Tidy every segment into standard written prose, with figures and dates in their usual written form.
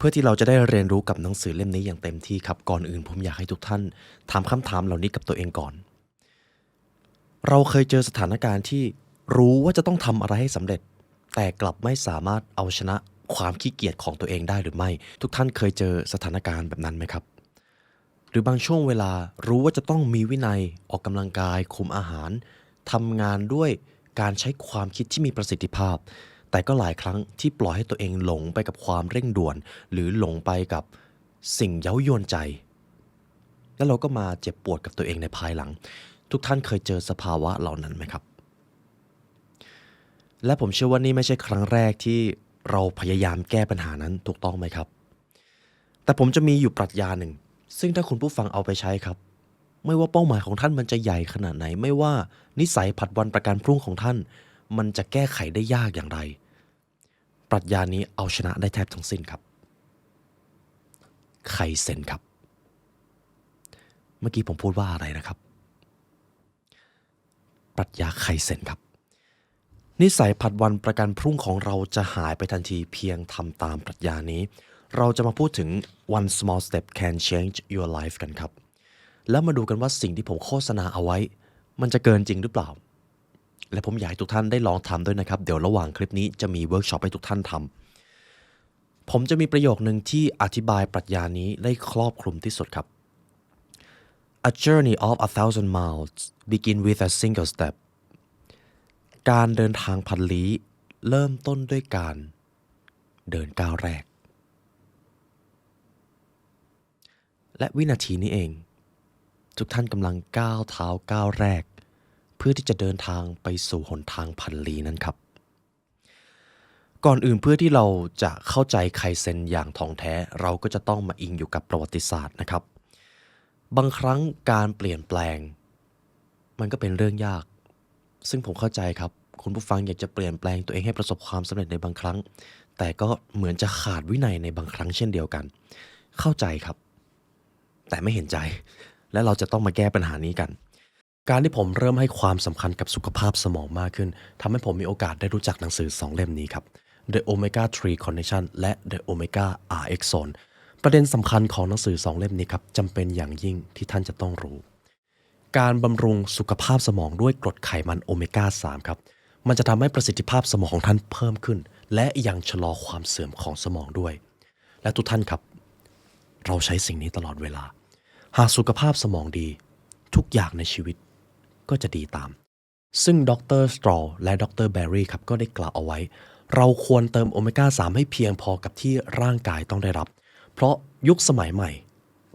พื่อที่เราจะได้เรียนรู้กับหนังสือเล่มนี้อย่างเต็มที่ครับก่อนอื่นผมอยากให้ทุกท่านถามคำถามเหล่านี้กับตัวเองก่อนเราเคยเจอสถานการณ์ที่รู้ว่าจะต้องทำอะไรให้สำเร็จแต่กลับไม่สามารถเอาชนะความขี้เกียจของตัวเองได้หรือไม่ทุกท่านเคยเจอสถานการณ์แบบนั้นไหมครับหรือบางช่วงเวลารู้ว่าจะต้องมีวินัยออกกำลังกายคุมอาหารทำงานด้วยการใช้ความคิดที่มีประสิทธิภาพแต่ก็หลายครั้งที่ปล่อยให้ตัวเองหลงไปกับความเร่งด่วนหรือหลงไปกับสิ่งเย้ายวนใจแล้วเราก็มาเจ็บปวดกับตัวเองในภายหลังทุกท่านเคยเจอสภาวะเหล่านั้นไหมครับและผมเชื่อว่านี่ไม่ใช่ครั้งแรกที่เราพยายามแก้ปัญหานั้นถูกต้องไหมครับแต่ผมจะมีอยู่ปรัชญาหนึ่งซึ่งถ้าคุณผู้ฟังเอาไปใช้ครับไม่ว่าเป้าหมายของท่านมันจะใหญ่ขนาดไหนไม่ว่านิสัยผัดวันประกันพรุ่งของท่านมันจะแก้ไขได้ยากอย่างไรปรัชญานี้เอาชนะได้แทบทั้งสิ้นครับไคเซ็นครับเมื่อกี้ผมพูดว่าอะไรนะครับปรัชญาไคเซ็นครับนิสัยผัดวันประกันพรุ่งของเราจะหายไปทันทีเพียงทำตามปรัชญานี้เราจะมาพูดถึง one small step can change your life กันครับแล้วมาดูกันว่าสิ่งที่ผมโฆษณาเอาไว้มันจะเกินจริงหรือเปล่าและผมอยากให้ทุกท่านได้ลองทำด้วยนะครับเดี๋ยวระหว่างคลิปนี้จะมีเวิร์กช็อปให้ทุกท่านทำผมจะมีประโยคนึงที่อธิบายปรัชญานี้ได้ครอบคลุมที่สุดครับ A journey of 1,000 miles begin with a single step การเดินทางพันลี้เริ่มต้นด้วยการเดินก้าวแรกและวินาทีนี้เองทุกท่านกำลังก้าวเท้าก้าวแรกเพื่อที่จะเดินทางไปสู่หนทางพันลี้นั้นครับก่อนอื่นเพื่อที่เราจะเข้าใจไคเซ็นอย่างท่องแท้เราก็จะต้องมาอิงอยู่กับประวัติศาสตร์นะครับบางครั้งการเปลี่ยนแปลงมันก็เป็นเรื่องยากซึ่งผมเข้าใจครับคุณผู้ฟังอยากจะเปลี่ยนแปลงตัวเองให้ประสบความสำเร็จในบางครั้งแต่ก็เหมือนจะขาดวินัยในบางครั้งเช่นเดียวกันเข้าใจครับแต่ไม่เห็นใจและเราจะต้องมาแก้ปัญหานี้กันการที่ผมเริ่มให้ความสำคัญกับสุขภาพสมองมากขึ้นทำให้ผมมีโอกาสได้รู้จักหนังสือ2เล่มนี้ครับ The Omega 3 Connection และ The Omega RX Zone ประเด็นสำคัญของหนังสือ2เล่มนี้ครับจำเป็นอย่างยิ่งที่ท่านจะต้องรู้การบำรุงสุขภาพสมองด้วยกรดไขมันโอเมก้า3ครับมันจะทำให้ประสิทธิภาพสมองของท่านเพิ่มขึ้นและยังชะลอความเสื่อมของสมองด้วยและทุกท่านครับเราใช้สิ่งนี้ตลอดเวลาหากสุขภาพสมองดีทุกอย่างในชีวิตก็จะดีตามซึ่งดรสตรอลและดรแบร์รี่ครับก็ได้กล่าวเอาไว้เราควรเติมโอเมก้า3ให้เพียงพอกับที่ร่างกายต้องได้รับเพราะยุคสมัยใหม่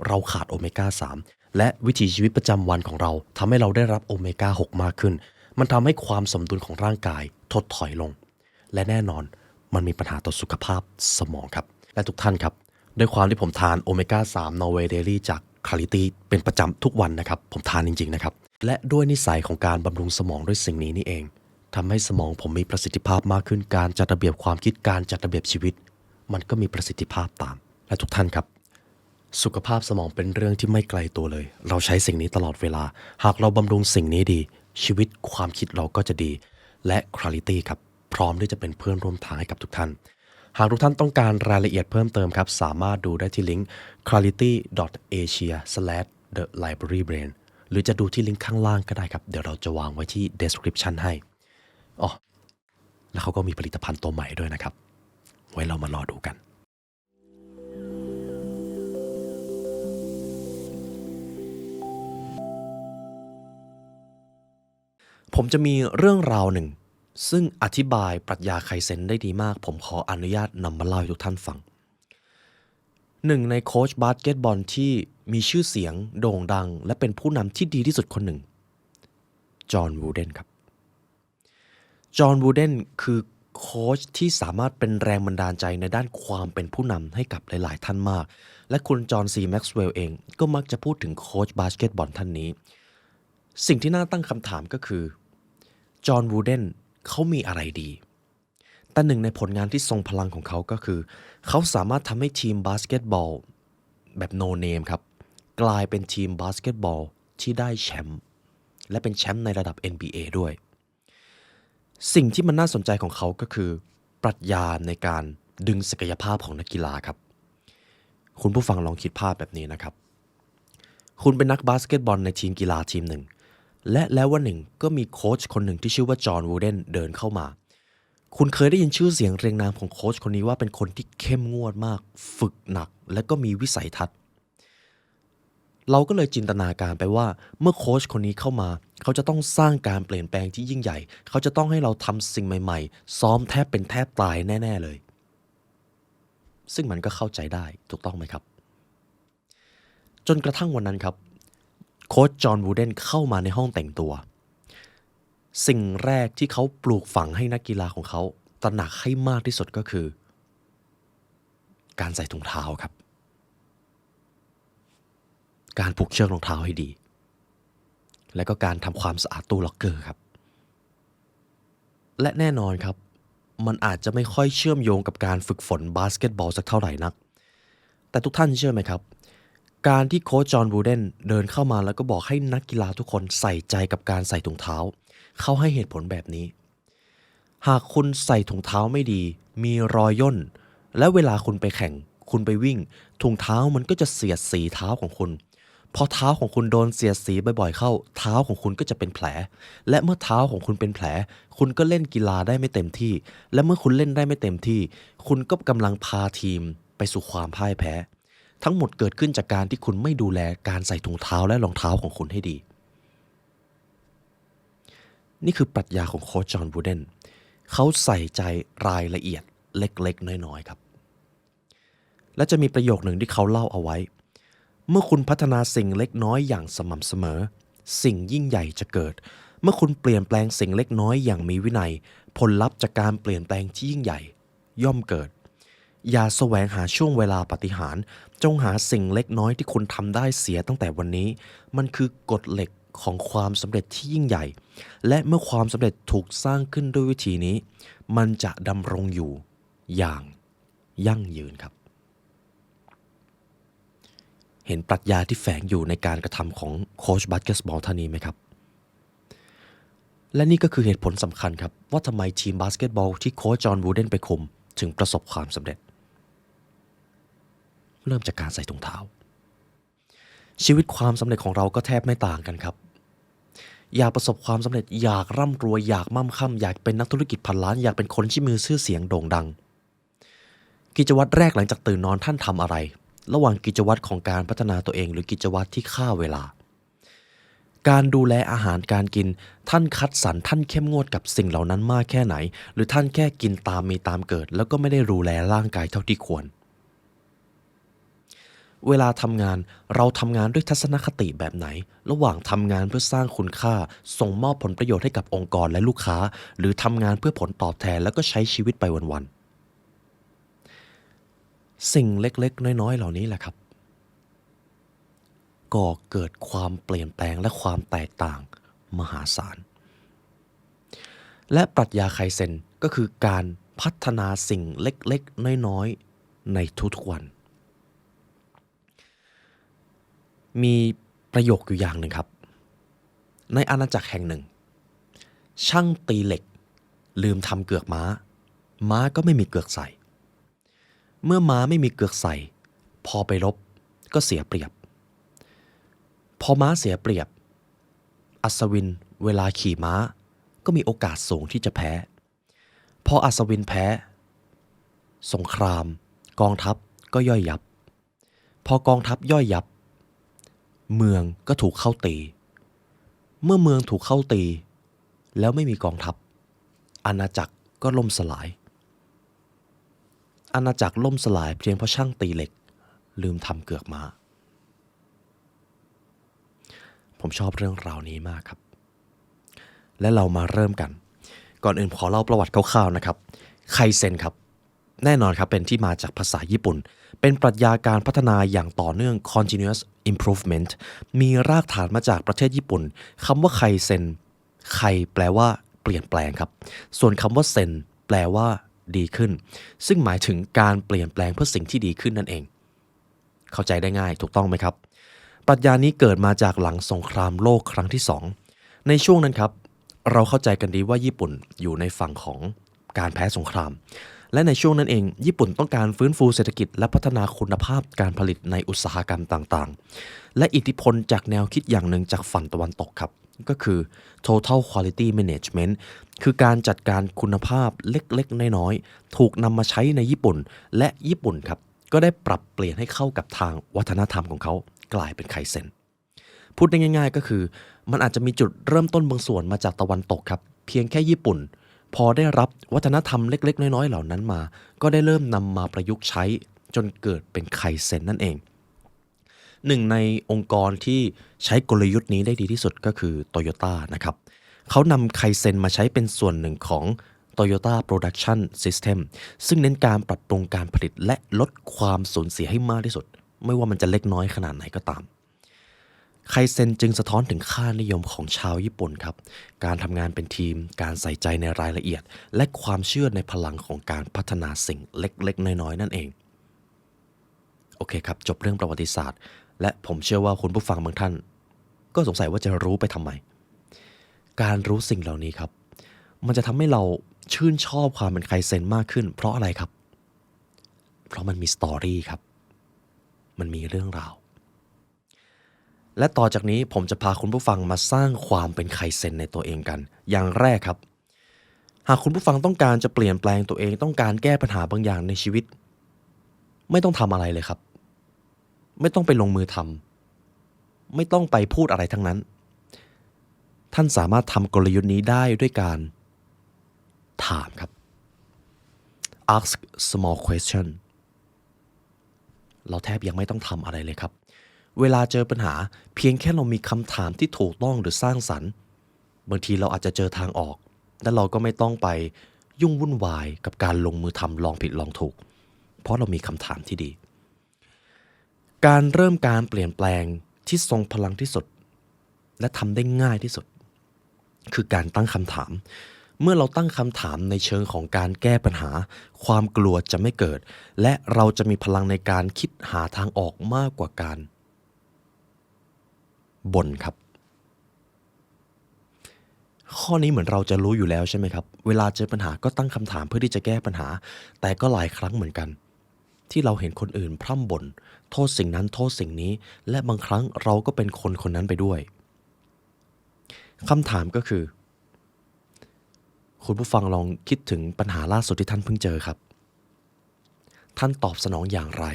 เราขาดโอเมก้า3และวิถีชีวิตประจำวันของเราทำให้เราได้รับโอเมก้า6มากขึ้นมันทำให้ความสมดุลของร่างกายถดถอยลงและแน่นอนมันมีปัญหาต่อสุขภาพสมองครับและทุกท่านครับด้วยความที่ผมทานโอเมก้า3 Norway Daily จาก Clarity เป็นประจำทุกวันนะครับผมทานจริงๆนะครับและด้วยนิสัยของการบำรุงสมองด้วยสิ่งนี้นี่เองทำให้สมองผมมีประสิทธิภาพมากขึ้นการจัดระเบียบความคิดการจัดระเบียบชีวิตมันก็มีประสิทธิภาพตามและทุกท่านครับสุขภาพสมองเป็นเรื่องที่ไม่ไกลตัวเลยเราใช้สิ่งนี้ตลอดเวลาหากเราบำรุงสิ่งนี้ดีชีวิตความคิดเราก็จะดีและ Clarity ครับพร้อมที่จะเป็นเพื่อนร่วมทางให้กับทุกท่านหากทุกท่านต้องการรายละเอียดเพิ่มเติมครับสามารถดูได้ที่ลิงก์ clarity.asia/thelibrarybrain หรือจะดูที่ลิงก์ข้างล่างก็ได้ครับเดี๋ยวเราจะวางไว้ที่ description ให้อ๋อแล้วเขาก็มีผลิตภัณฑ์ตัวใหม่ด้วยนะครับไว้เรามารอดูกันผมจะมีเรื่องราวหนึ่งซึ่งอธิบายปรัชญาไคเซ็นได้ดีมากผมขออนุญาตนำมาเล่าให้ทุกท่านฟังหนึ่งในโค้ชบาสเกตบอลที่มีชื่อเสียงโด่งดังและเป็นผู้นำที่ดีที่สุดคนหนึ่งจอห์นวูเดนครับจอห์นวูเดนคือโค้ชที่สามารถเป็นแรงบันดาลใจในด้านความเป็นผู้นำให้กับหลายๆท่านมากและคุณจอห์นซีแม็กซ์เวลล์เองก็มักจะพูดถึงโค้ชบาสเกตบอลท่านนี้สิ่งที่น่าตั้งคำถามก็คือจอห์นวูเดนเขามีอะไรดีแต่หนึ่งในผลงานที่ทรงพลังของเขาก็คือเขาสามารถทำให้ทีมบาสเกตบอลแบบโนเนมครับกลายเป็นทีมบาสเกตบอลที่ได้แชมป์และเป็นแชมป์ในระดับ NBA ด้วยสิ่งที่มันน่าสนใจของเขาก็คือปรัชญาในการดึงศักยภาพของนักกีฬาครับ คุณผู้ฟังลองคิดภาพแบบนี้นะครับคุณเป็นนักบาสเกตบอลในทีมกีฬาทีมหนึ่งและแล้ววันหนึ่งก็มีโค้ชคนหนึ่งที่ชื่อว่าจอห์นวูเดนเดินเข้ามาคุณเคยได้ยินชื่อเสียงเรียงนามของโค้ชคนนี้ว่าเป็นคนที่เข้มงวดมากฝึกหนักและก็มีวิสัยทัศน์เราก็เลยจินตนาการไปว่าเมื่อโค้ชคนนี้เข้ามาเขาจะต้องสร้างการเปลี่ยนแปลงที่ยิ่งใหญ่เขาจะต้องให้เราทำสิ่งใหม่ๆซ้อมแทบเป็นแทบตายแน่ๆเลยซึ่งมันก็เข้าใจได้ถูกต้องไหมครับจนกระทั่งวันนั้นครับโค้ชจอห์นวูเดนเข้ามาในห้องแต่งตัวสิ่งแรกที่เขาปลูกฝังให้นักกีฬาของเขาตระหนักให้มากที่สุดก็คือการใส่ถุงเท้าครับการผูกเชือกรองเท้าให้ดีและก็การทำความสะอาดตู้ล็อกเกอร์ครับและแน่นอนครับมันอาจจะไม่ค่อยเชื่อมโยงกับการฝึกฝนบาสเกตบอลสักเท่าไหร่นักแต่ทุกท่านเชื่อไหมครับการที่โค้ชจอห์นวูเดนเดินเข้ามาแล้วก็บอกให้นักกีฬาทุกคนใส่ใจกับการใส่ถุงเท้าเขาให้เหตุผลแบบนี้หากคุณใส่ถุงเท้าไม่ดีมีรอยย่นและเวลาคุณไปแข่งคุณไปวิ่งถุงเท้ามันก็จะเสียดสีเท้าของคุณพอเท้าของคุณโดนเสียดสีบ่อยๆเข้าเท้าของคุณก็จะเป็นแผลและเมื่อเท้าของคุณเป็นแผลคุณก็เล่นกีฬาได้ไม่เต็มที่และเมื่อคุณเล่นได้ไม่เต็มที่คุณก็กำลังพาทีมไปสู่ความพ่ายแพ้ทั้งหมดเกิดขึ้นจากการที่คุณไม่ดูแลการใส่ถุงเท้าและรองเท้าของคุณให้ดีนี่คือปรัชญาของโค้ชจอห์นวูเดนเขาใส่ใจรายละเอียดเล็กๆน้อยๆครับและจะมีประโยคหนึ่งที่เขาเล่าเอาไว้เมื่อคุณพัฒนาสิ่งเล็กน้อยอย่างสม่ำเสมอสิ่งยิ่งใหญ่จะเกิดเมื่อคุณเปลี่ยนแปลงสิ่งเล็กน้อยอย่างมีวินัยผลลัพธ์จากการเปลี่ยนแปลงที่ยิ่งใหญ่ย่อมเกิดอย่าแสวงหาช่วงเวลาปาฏิหาริย์จงหาสิ่งเล็กน้อยที่คุณทำได้เสียตั้งแต่วันนี้มันคือกฎเหล็กของความสำเร็จที่ยิ่งใหญ่และเมื่อความสำเร็จถูกสร้างขึ้นด้วยวิธีนี้มันจะดำรงอยู่อย่างยั่งยืนครับเห็นปรัชญาที่แฝงอยู่ในการกระทำของโค้ชบาสเกตบอลท่านนี้ไหมครับและนี่ก็คือเหตุผลสำคัญครับว่าทำไมทีมบาสเกตบอลที่โค้ชจอห์นวูเดนไปคุมถึงประสบความสำเร็จเริ่มจากการใส่ถุงเท้าชีวิตความสำเร็จของเราก็แทบไม่ต่างกันครับอยากประสบความสำเร็จอยากร่ำรวยอยากมั่งคั่งอยากเป็นนักธุรกิจพันล้านอยากเป็นคนที่มีชื่อเสียงโด่งดังกิจวัตรแรกหลังจากตื่นนอนท่านทำอะไรระหว่างกิจวัตรของการพัฒนาตัวเองหรือกิจวัตรที่ฆ่าเวลาการดูแลอาหารการกินท่านคัดสรรท่านเข้มงวดกับสิ่งเหล่านั้นมากแค่ไหนหรือท่านแค่กินตามมีตามเกิดแล้วก็ไม่ได้ดูแลร่างกายเท่าที่ควรเวลาทำงานเราทำงานด้วยทัศนคติแบบไหนระหว่างทำงานเพื่อสร้างคุณค่าส่งมอบผลประโยชน์ให้กับองค์กรและลูกค้าหรือทำงานเพื่อผลตอบแทนแล้วก็ใช้ชีวิตไปวันๆสิ่งเล็กๆน้อยๆเหล่านี้แหละครับก่อเกิดความเปลี่ยนแปลงและความแตกต่างมหาศาลและปรัชญาไคเซ็นก็คือการพัฒนาสิ่งเล็กๆน้อยๆในทุกๆวันมีประโยคอยู่อย่างหนึ่งครับในอาณาจักรแห่งหนึ่งช่างตีเหล็กลืมทำเกือกม้าม้าก็ไม่มีเกือกใส่เมื่อม้าไม่มีเกือกใส่พอไปรบก็เสียเปรียบพอม้าเสียเปรียบอัศวินเวลาขี่ม้าก็มีโอกาสสูงที่จะแพ้พออัศวินแพ้สงครามกองทัพก็ย่อยยับพอกองทัพย่อยยับเมืองก็ถูกเข้าตีเมื่อเมืองถูกเข้าตีแล้วไม่มีกองทัพอาณาจักรก็ล่มสลายอาณาจักรล่มสลายเพียงเพราะช่างตีเหล็กลืมทำเกือกม้าผมชอบเรื่องราวนี้มากครับและเรามาเริ่มกันก่อนอื่นขอเล่าประวัติคร่าวๆนะครับไคเซ็นครับแน่นอนครับเป็นที่มาจากภาษาญี่ปุ่นเป็นปรัชญาการพัฒนาอย่างต่อเนื่อง continuous improvement มีรากฐานมาจากประเทศญี่ปุ่นคำว่าไคเซ็นไคแปลว่าเปลี่ยนแปลงครับส่วนคำว่าเซ็นแปลว่าดีขึ้นซึ่งหมายถึงการเปลี่ยนแปลงเพื่อสิ่งที่ดีขึ้นนั่นเองเข้าใจได้ง่ายถูกต้องไหมครับปรัชญานี้เกิดมาจากหลังสงครามโลกครั้งที่2ในช่วงนั้นครับเราเข้าใจกันดีว่าญี่ปุ่นอยู่ในฝั่งของการแพ้สงคราม และในช่วงนั้นเองญี่ปุ่นต้องการฟื้นฟูเศรษฐกิจและพัฒนาคุณภาพการผลิตในอุตสาหกรรมต่างๆและอิทธิพลจากแนวคิดอย่างหนึ่งจากฝั่งตะวันตกครับก็คือ total quality management คือการจัดการคุณภาพเล็กๆน้อยๆถูกนำมาใช้ในญี่ปุ่นและญี่ปุ่นครับก็ได้ปรับเปลี่ยนให้เข้ากับทางวัฒนธรรมของเขากลายเป็นไคเซ็นพูดได้ง่ายๆก็คือมันอาจจะมีจุดเริ่มต้นบางส่วนมาจากตะวันตกครับเพียงแค่ญี่ปุ่นพอได้รับวัฒนธรรมเล็กๆน้อยๆเหล่านั้นมาก็ได้เริ่มนำมาประยุกต์ใช้จนเกิดเป็นไคเซ็นนั่นเองหนึ่งในองค์กรที่ใช้กลยุทธ์นี้ได้ดีที่สุดก็คือโตโยต้านะครับเขานำไคเซ็นมาใช้เป็นส่วนหนึ่งของ Toyota Production System ซึ่งเน้นการปรับปรุงการผลิตและลดความสูญเสียให้มากที่สุดไม่ว่ามันจะเล็กน้อยขนาดไหนก็ตามไคเซ็นจึงสะท้อนถึงค่านิยมของชาวญี่ปุ่นครับการทำงานเป็นทีมการใส่ใจในรายละเอียดและความเชื่อในพลังของการพัฒนาสิ่งเล็กๆน้อยๆนั่นเองโอเคครับจบเรื่องประวัติศาสตร์และผมเชื่อว่าคุณผู้ฟังบางท่านก็สงสัยว่าจะรู้ไปทำไมการรู้สิ่งเหล่านี้ครับมันจะทำให้เราชื่นชอบความเป็นไคเซ็นมากขึ้นเพราะอะไรครับเพราะมันมีสตอรี่ครับมันมีเรื่องราวและต่อจากนี้ผมจะพาคุณผู้ฟังมาสร้างความเป็นไคเซ็นในตัวเองกันอย่างแรกครับหากคุณผู้ฟังต้องการจะเปลี่ยนแปลงตัวเองต้องการแก้ปัญหาบางอย่างในชีวิตไม่ต้องทำอะไรเลยครับไม่ต้องไปลงมือทำไม่ต้องไปพูดอะไรทั้งนั้นท่านสามารถทำกลยุทธ์นี้ได้ด้วยการถามครับ ask small question เราแทบยังไม่ต้องทำอะไรเลยครับเวลาเจอปัญหาเพียงแค่เรามีคำถามที่ถูกต้องหรือสร้างสรรค์บางทีเราอาจจะเจอทางออกและเราก็ไม่ต้องไปยุ่งวุ่นวายกับการลงมือทำลองผิดลองถูกเพราะเรามีคำถามที่ดีการเริ่มการเปลี่ยนแปลงที่ทรงพลังที่สุดและทำได้ง่ายที่สุดคือการตั้งคำถามเมื่อเราตั้งคำถามในเชิงของการแก้ปัญหาความกลัวจะไม่เกิดและเราจะมีพลังในการคิดหาทางออกมากกว่าการบ่นครับข้อนี้เหมือนเราจะรู้อยู่แล้วใช่ไหมครับเวลาเจอปัญหาก็ตั้งคำถามเพื่อที่จะแก้ปัญหาแต่ก็หลายครั้งเหมือนกันที่เราเห็นคนอื่นพร่ำบ่นโทษสิ่งนั้นโทษสิ่งนี้และบางครั้งเราก็เป็นคนคนนั้นไปด้วยคำถามก็คือคุณผู้ฟังลองคิดถึงปัญหาล่าสุดที่ท่านเพิ่งเจอครับท่านตอบสนองอย่างไร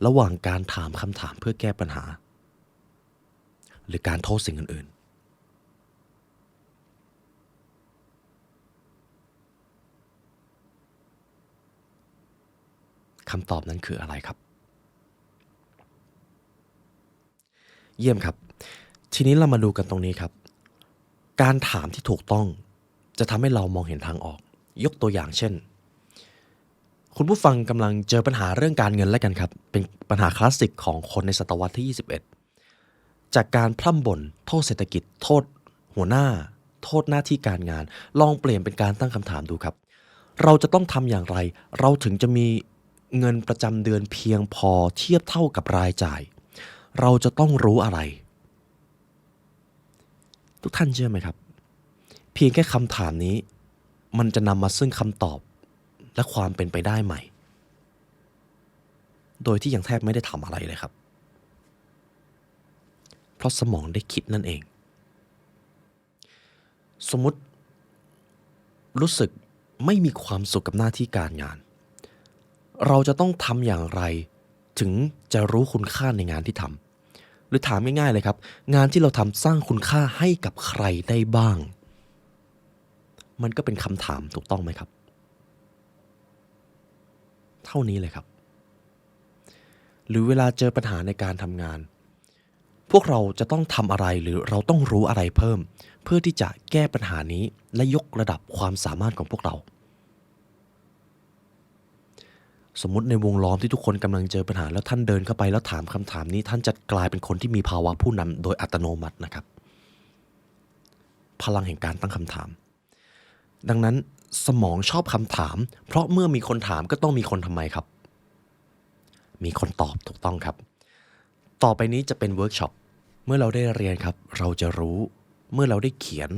ระหว่างการถามคำถามเพื่อแก้ปัญหาหรือการโทษสิ่งอื่นๆคำตอบนั้นคืออะไรครับเยี่ยมครับทีนี้เรามาดูกันตรงนี้ครับการถามที่ถูกต้องจะทำให้เรามองเห็นทางออกยกตัวอย่างเช่นคุณผู้ฟังกำลังเจอปัญหาเรื่องการเงินแล้วกันครับเป็นปัญหาคลาสสิกของคนในศตวรรษที่21จากการพร่ำบ่นโทษเศรษฐกิจโทษหัวหน้าโทษหน้าที่การงานลองเปลี่ยนเป็นการตั้งคำถามดูครับเราจะต้องทำอย่างไรเราถึงจะมีเงินประจำเดือนเพียงพอเทียบเท่ากับรายจ่ายเราจะต้องรู้อะไรทุกท่านเชื่อไหมครับเพียงแค่คำถามนี้มันจะนำมาซึ่งคำตอบและความเป็นไปได้ใหม่โดยที่ยังแทบไม่ได้ทำอะไรเลยครับเพราะสมองได้คิดนั่นเองสมมุติรู้สึกไม่มีความสุขกับหน้าที่การงานเราจะต้องทำอย่างไรถึงจะรู้คุณค่าในงานที่ทำหรือถามง่ายๆเลยครับงานที่เราทำสร้างคุณค่าให้กับใครได้บ้างมันก็เป็นคำถามถูกต้องไหมครับเท่านี้เลยครับหรือเวลาเจอปัญหาในการทำงานพวกเราจะต้องทำอะไรหรือเราต้องรู้อะไรเพิ่มเพื่อที่จะแก้ปัญหานี้และยกระดับความสามารถของพวกเราสมมุติในวงล้อมที่ทุกคนกำลังเจอปัญหาแล้วท่านเดินเข้าไปแล้วถามคำถามนี้ท่านจะกลายเป็นคนที่มีภาวะผู้นำโดยอัตโนมัตินะครับพลังแห่งการตั้งคำถามดังนั้นสมองชอบคำถามเพราะเมื่อมีคนถามก็ต้องมีคนทำไมครับมีคนตอบถูกต้องครับต่อไปนี้จะเป็นเวิร์กช็อปเมื่อเราได้เรียนครับเราจะรู้เมื่อเราได้เขียน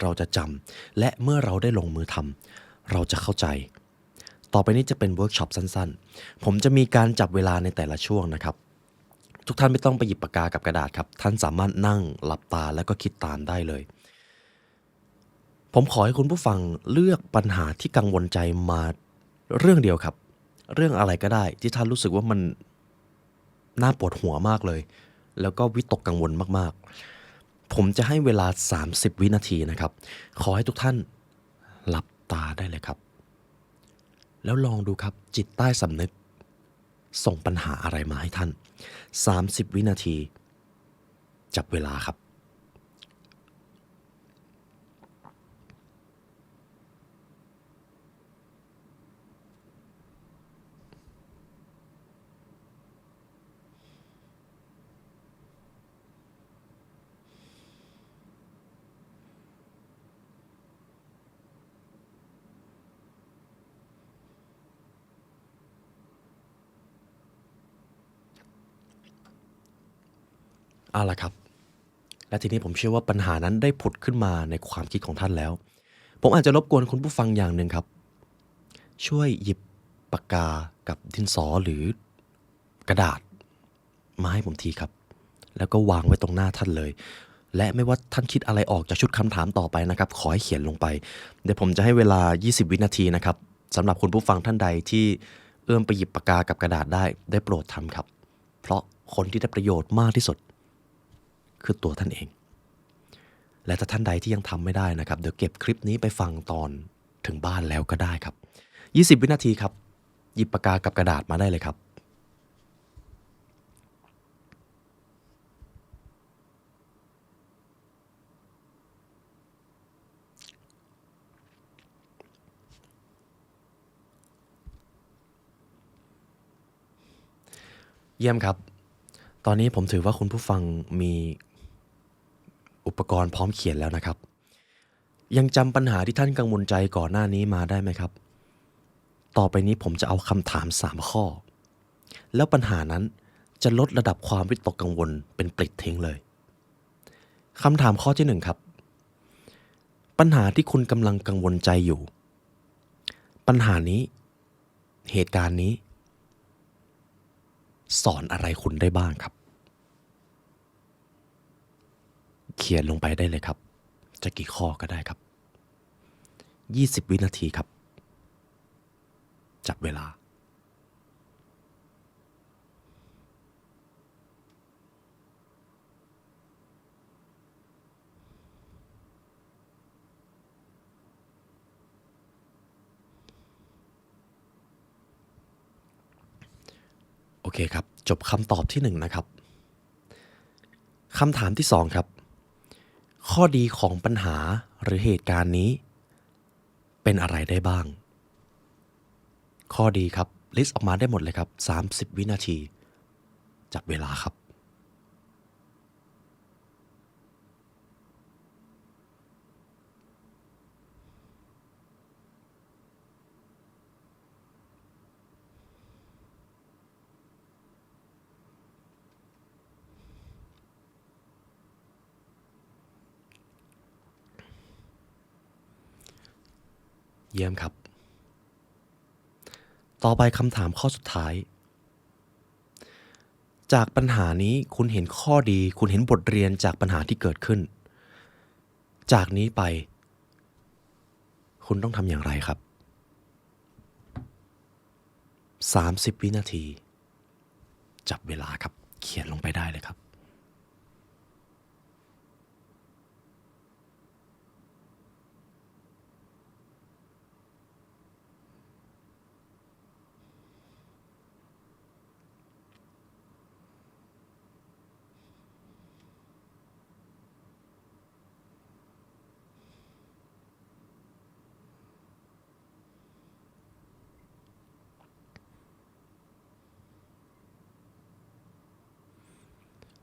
เราจะจำและเมื่อเราได้ลงมือทำเราจะเข้าใจ ต่อไปนี้จะเป็นเวิร์กช็อปสั้นๆผมจะมีการจับเวลาในแต่ละช่วงนะครับทุกท่านไม่ต้องไปหยิบปากกากับกระดาษครับท่านสามารถนั่งหลับตาแล้วก็คิดตามได้เลยผมขอให้คุณผู้ฟังเลือกปัญหาที่กังวลใจมาเรื่องเดียวครับเรื่องอะไรก็ได้ที่ท่านรู้สึกว่ามันน่าปวดหัวมากเลยแล้วก็วิตกกังวลมากๆผมจะให้เวลา30วินาทีนะครับขอให้ทุกท่านหลับตาได้เลยครับแล้วลองดูครับจิตใต้สำนึกส่งปัญหาอะไรมาให้ท่าน30วินาทีจับเวลาครับเอาล่ะครับและทีนี้ผมเชื่อว่าปัญหานั้นได้ผุดขึ้นมาในความคิดของท่านแล้วผมอาจจะรบกวนคุณผู้ฟังอย่างหนึ่งครับช่วยหยิบปากกากับดินสอหรือกระดาษมาให้ผมทีครับแล้วก็วางไว้ตรงหน้าท่านเลยและไม่ว่าท่านคิดอะไรออกจากชุดคำถามต่อไปนะครับขอให้เขียนลงไปเดี๋ยวผมจะให้เวลา20วินาทีนะครับสำหรับคุณผู้ฟังท่านใดที่เอื้อมไปหยิบปากกากับกระดาษได้โปรดทำครับเพราะคนที่ได้ประโยชน์มากที่สุดคือตัวท่านเองและถ้าท่านใดที่ยังทำไม่ได้นะครับเดี๋ยวเก็บคลิปนี้ไปฟังตอนถึงบ้านแล้วก็ได้ครับ20วินาทีครับหยิบปากกากับกระดาษมาได้เลยครับเยี่ยมครับตอนนี้ผมถือว่าคุณผู้ฟังมีอุปกรณ์พร้อมเขียนแล้วนะครับยังจำปัญหาที่ท่านกังวลใจก่อนหน้านี้มาได้ไหมครับต่อไปนี้ผมจะเอาคำถาม3ข้อแล้วปัญหานั้นจะลดระดับความวิตกกังวลเป็นปลิดทิ้งเลยคำถามข้อที่1ครับปัญหาที่คุณกำลังกังวลใจอยู่ปัญหานี้เหตุการณ์นี้สอนอะไรคุณได้บ้างครับเขียนลงไปได้เลยครับจะกี่ข้อก็ได้ครับ20วินาทีครับจับเวลาโอเคครับจบคำตอบที่1นะครับคำถามที่2ครับข้อดีของปัญหาหรือเหตุการณ์นี้เป็นอะไรได้บ้างข้อดีครับลิสต์ออกมาได้หมดเลยครับ30วินาทีจับเวลาครับเยี่ยมครับต่อไปคำถามข้อสุดท้ายจากปัญหานี้คุณเห็นข้อดีคุณเห็นบทเรียนจากปัญหาที่เกิดขึ้นจากนี้ไปคุณต้องทำอย่างไรครับ30วินาทีจับเวลาครับเขียนลงไปได้เลยครับ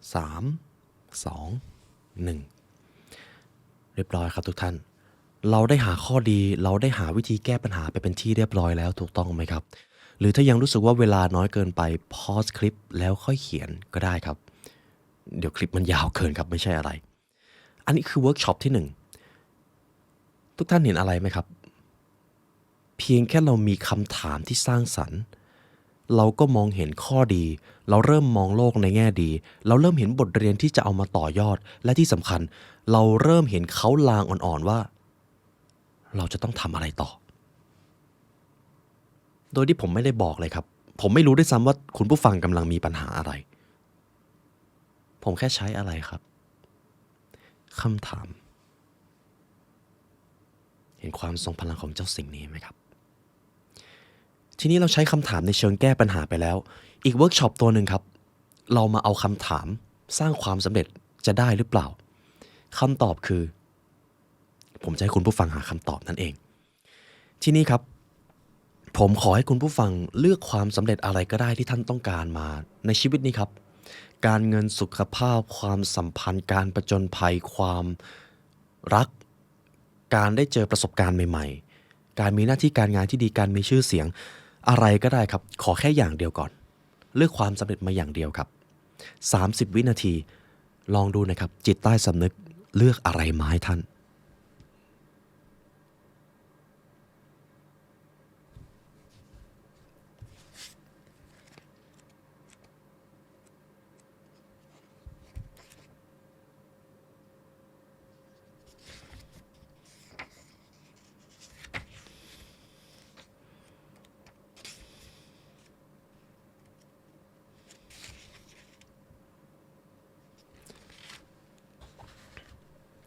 3 2 1เรียบร้อยครับทุกท่านเราได้หาข้อดีเราได้หาวิธีแก้ปัญหาไปเป็นที่เรียบร้อยแล้วถูกต้องไหมครับหรือถ้ายังรู้สึกว่าเวลาน้อยเกินไปพอสคลิปแล้วค่อยเขียนก็ได้ครับเดี๋ยวคลิปมันยาวเกินครับไม่ใช่อะไรอันนี้คือเวิร์กช็อปที่1ทุกท่านเห็นอะไรไหมครับ P พียงแค่เรามีคำถามที่สร้างสรรค์เราก็มองเห็นข้อดีเราเริ่มมองโลกในแง่ดีเราเริ่มเห็นบทเรียนที่จะเอามาต่อยอดและที่สำคัญเราเริ่มเห็นเขาลางอ่อนๆว่าเราจะต้องทำอะไรต่อโดยที่ผมไม่ได้บอกเลยครับผมไม่รู้ด้วยซ้ำว่าคุณผู้ฟังกำลังมีปัญหาอะไรผมแค่ใช้อะไรครับคำถามเห็นความทรงพลังของเจ้าสิ่งนี้ไหมครับทีนี้เราใช้คำถามในเชิงแก้ปัญหาไปแล้วอีกเวิร์กช็อปตัวหนึ่งครับเรามาเอาคำถามสร้างความสำเร็จจะได้หรือเปล่าคำตอบคือผมจะให้คุณผู้ฟังหาคำตอบนั่นเองทีนี้ครับผมขอให้คุณผู้ฟังเลือกความสำเร็จอะไรก็ได้ที่ท่านต้องการมาในชีวิตนี้ครับการเงินสุขภาพความสัมพันธ์การผจญภัยความรักการได้เจอประสบการณ์ใหม่ๆการมีหน้าที่การงานที่ดีการมีชื่อเสียงอะไรก็ได้ครับขอแค่อย่างเดียวก่อนเลือกความสำเร็จมาอย่างเดียวครับ30วินาทีลองดูนะครับจิตใต้สำนึกเลือกอะไรมาให้ท่าน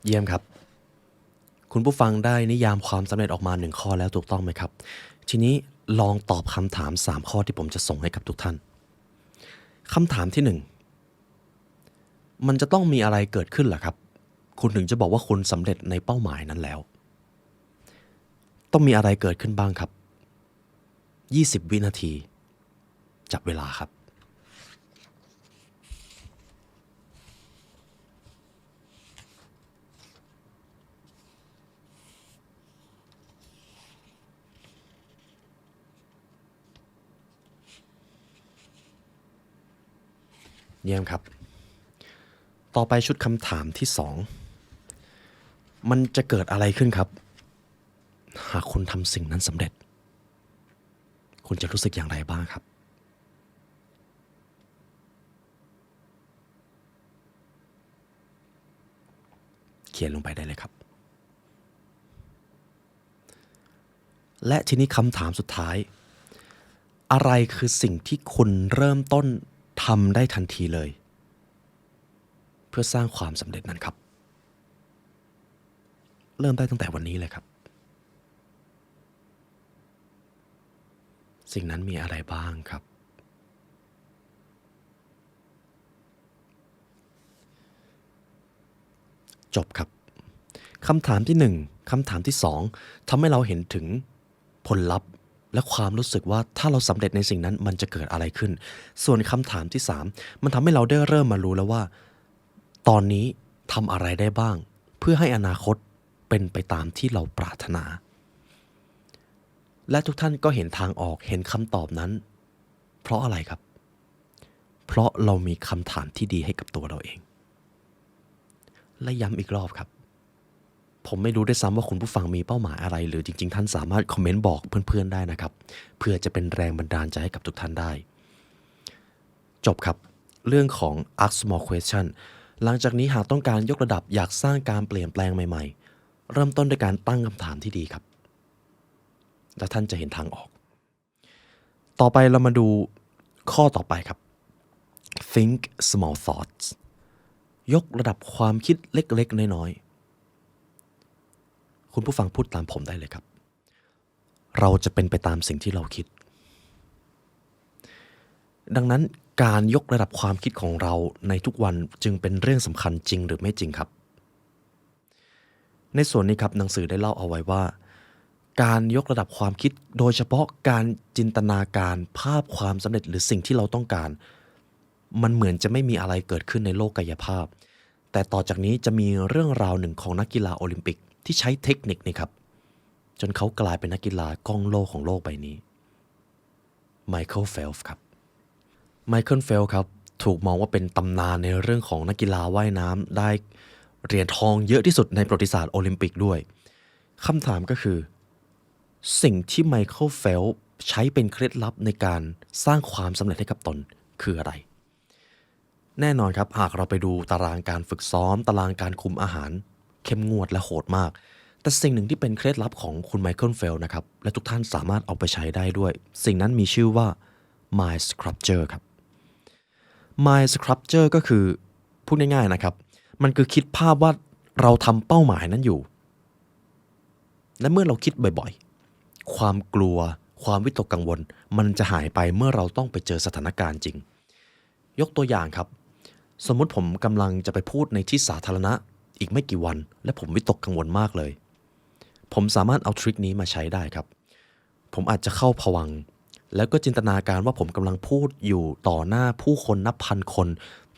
เยี่ยมครับคุณผู้ฟังได้นิยามความสำเร็จออกมา1ข้อแล้วถูกต้องไหมครับทีนี้ลองตอบคำถาม3ข้อที่ผมจะส่งให้กับทุกท่านคำถามที่1มันจะต้องมีอะไรเกิดขึ้นเหรอครับคุณถึงจะบอกว่าคุณสำเร็จในเป้าหมายนั้นแล้วต้องมีอะไรเกิดขึ้นบ้างครับ20วินาทีจับเวลาครับเยี่ยมครับต่อไปชุดคำถามที่2มันจะเกิดอะไรขึ้นครับหากคุณทำสิ่งนั้นสำเร็จคุณจะรู้สึกอย่างไรบ้างครับเขียนลงไปได้เลยครับและทีนี้คำถามสุดท้ายอะไรคือสิ่งที่คุณเริ่มต้นทำได้ทันทีเลยเพื่อสร้างความสำเร็จนั้นครับเริ่มได้ตั้งแต่วันนี้เลยครับสิ่งนั้นมีอะไรบ้างครับจบครับคำถามที่1คำถามที่2ทำให้เราเห็นถึงผลลัพธ์และความรู้สึกว่าถ้าเราสำเร็จในสิ่งนั้นมันจะเกิดอะไรขึ้นส่วนคำถามที่3มันทำให้เราได้เริ่มมารู้แล้วว่าตอนนี้ทำอะไรได้บ้างเพื่อให้อนาคตเป็นไปตามที่เราปรารถนาและทุกท่านก็เห็นทางออกเห็นคำตอบนั้นเพราะอะไรครับเพราะเรามีคำถามที่ดีให้กับตัวเราเองและย้ำอีกรอบครับผมไม่รู้ด้วยซ้ำว่าคุณผู้ฟังมีเป้าหมายอะไรหรือจริงๆท่านสามารถคอมเมนต์บอกเพื่อนๆได้นะครับเพื่อจะเป็นแรงบันดาลใจให้กับทุกท่านได้จบครับเรื่องของ ask small question หลังจากนี้หากต้องการยกระดับอยากสร้างการเปลี่ยนแปลงใหม่ๆเริ่มต้นด้วยการตั้งคำถามที่ดีครับและท่านจะเห็นทางออกต่อไปเรามาดูข้อต่อไปครับ think small thoughts ยกระดับความคิดเล็กๆน้อยๆคุณผู้ฟังพูดตามผมได้เลยครับเราจะเป็นไปตามสิ่งที่เราคิดดังนั้นการยกระดับความคิดของเราในทุกวันจึงเป็นเรื่องสำคัญจริงหรือไม่จริงครับในส่วนนี้ครับหนังสือได้เล่าเอาไว้ว่าการยกระดับความคิดโดยเฉพาะการจินตนาการภาพความสำเร็จหรือสิ่งที่เราต้องการมันเหมือนจะไม่มีอะไรเกิดขึ้นในโลกกายภาพแต่ต่อจากนี้จะมีเรื่องราวหนึ่งของนักกีฬาโอลิมปิกที่ใช้เทคนิคนี้ครับจนเขากลายเป็นนักกีฬาก้องโลกของโลกใบนี้ไมเคิลเฟลป์ครับไมเคิลเฟลป์ครับถูกมองว่าเป็นตำนานในเรื่องของนักกีฬาว่ายน้ำได้เหรียญทองเยอะที่สุดในประวัติศาสตร์โอลิมปิกด้วยคำถามก็คือ สิ่งที่ไมเคิลเฟลป์ใช้เป็นเคล็ดลับในการสร้างความสำเร็จให้กับตนคืออะไรแน่นอนครับหากเราไปดูตารางการฝึกซ้อมตารางการคุมอาหารเข้มงวดและโหดมากแต่สิ่งหนึ่งที่เป็นเคล็ดลับของคุณไมเคิลเฟลป์นะครับและทุกท่านสามารถเอาไปใช้ได้ด้วยสิ่งนั้นมีชื่อว่า Mind Sculpture ครับ Mind Sculpture ก็คือพูดง่ายๆนะครับมันคือคิดภาพว่าเราทำเป้าหมายนั้นอยู่และเมื่อเราคิดบ่อยๆความกลัวความวิตกกังวลมันจะหายไปเมื่อเราต้องไปเจอสถานการณ์จริงยกตัวอย่างครับสมมุติผมกำลังจะไปพูดในที่สาธารณะอีกไม่กี่วันและผมวิตกกังวลมากเลยผมสามารถเอาทริคนี้มาใช้ได้ครับผมอาจจะเข้าภวังค์แล้วก็จินตนาการว่าผมกำลังพูดอยู่ต่อหน้าผู้คนนับพันคน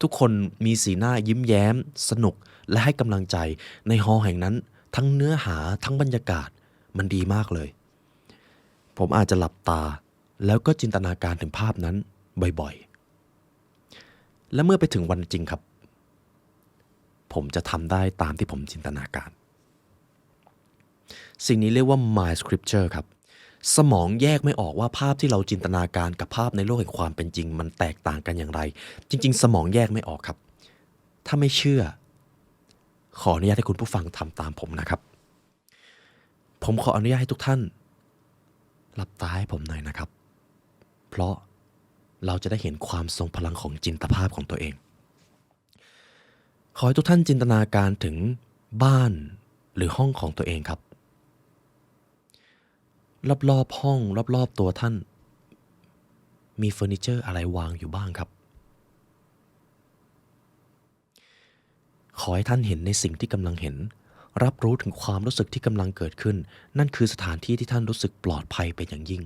ทุกคนมีสีหน้ายิ้มแย้มสนุกและให้กำลังใจในฮอลล์แห่งนั้นทั้งเนื้อหาทั้งบรรยากาศมันดีมากเลยผมอาจจะหลับตาแล้วก็จินตนาการถึงภาพนั้นบ่อยๆและเมื่อไปถึงวันจริงครับผมจะทำได้ตามที่ผมจินตนาการสิ่งนี้เรียกว่า mind sculpture ครับสมองแยกไม่ออกว่าภาพที่เราจินตนาการกับภาพในโลกแห่งความเป็นจริงมันแตกต่างกันอย่างไรจริงๆสมองแยกไม่ออกครับถ้าไม่เชื่อขออนุญาตให้คุณผู้ฟังทำตามผมนะครับผมขออนุญาตให้ทุกท่านหลับตาให้ผมหน่อยนะครับเพราะเราจะได้เห็นความทรงพลังของจินตภาพของตัวเองขอให้ทุกท่านจินตนาการถึงบ้านหรือห้องของตัวเองครับรอบๆห้องรอบๆตัวท่านมีเฟอร์นิเจอร์อะไรวางอยู่บ้างครับขอให้ท่านเห็นในสิ่งที่กำลังเห็นรับรู้ถึงความรู้สึกที่กำลังเกิดขึ้นนั่นคือสถานที่ที่ท่านรู้สึกปลอดภัยเป็นอย่างยิ่ง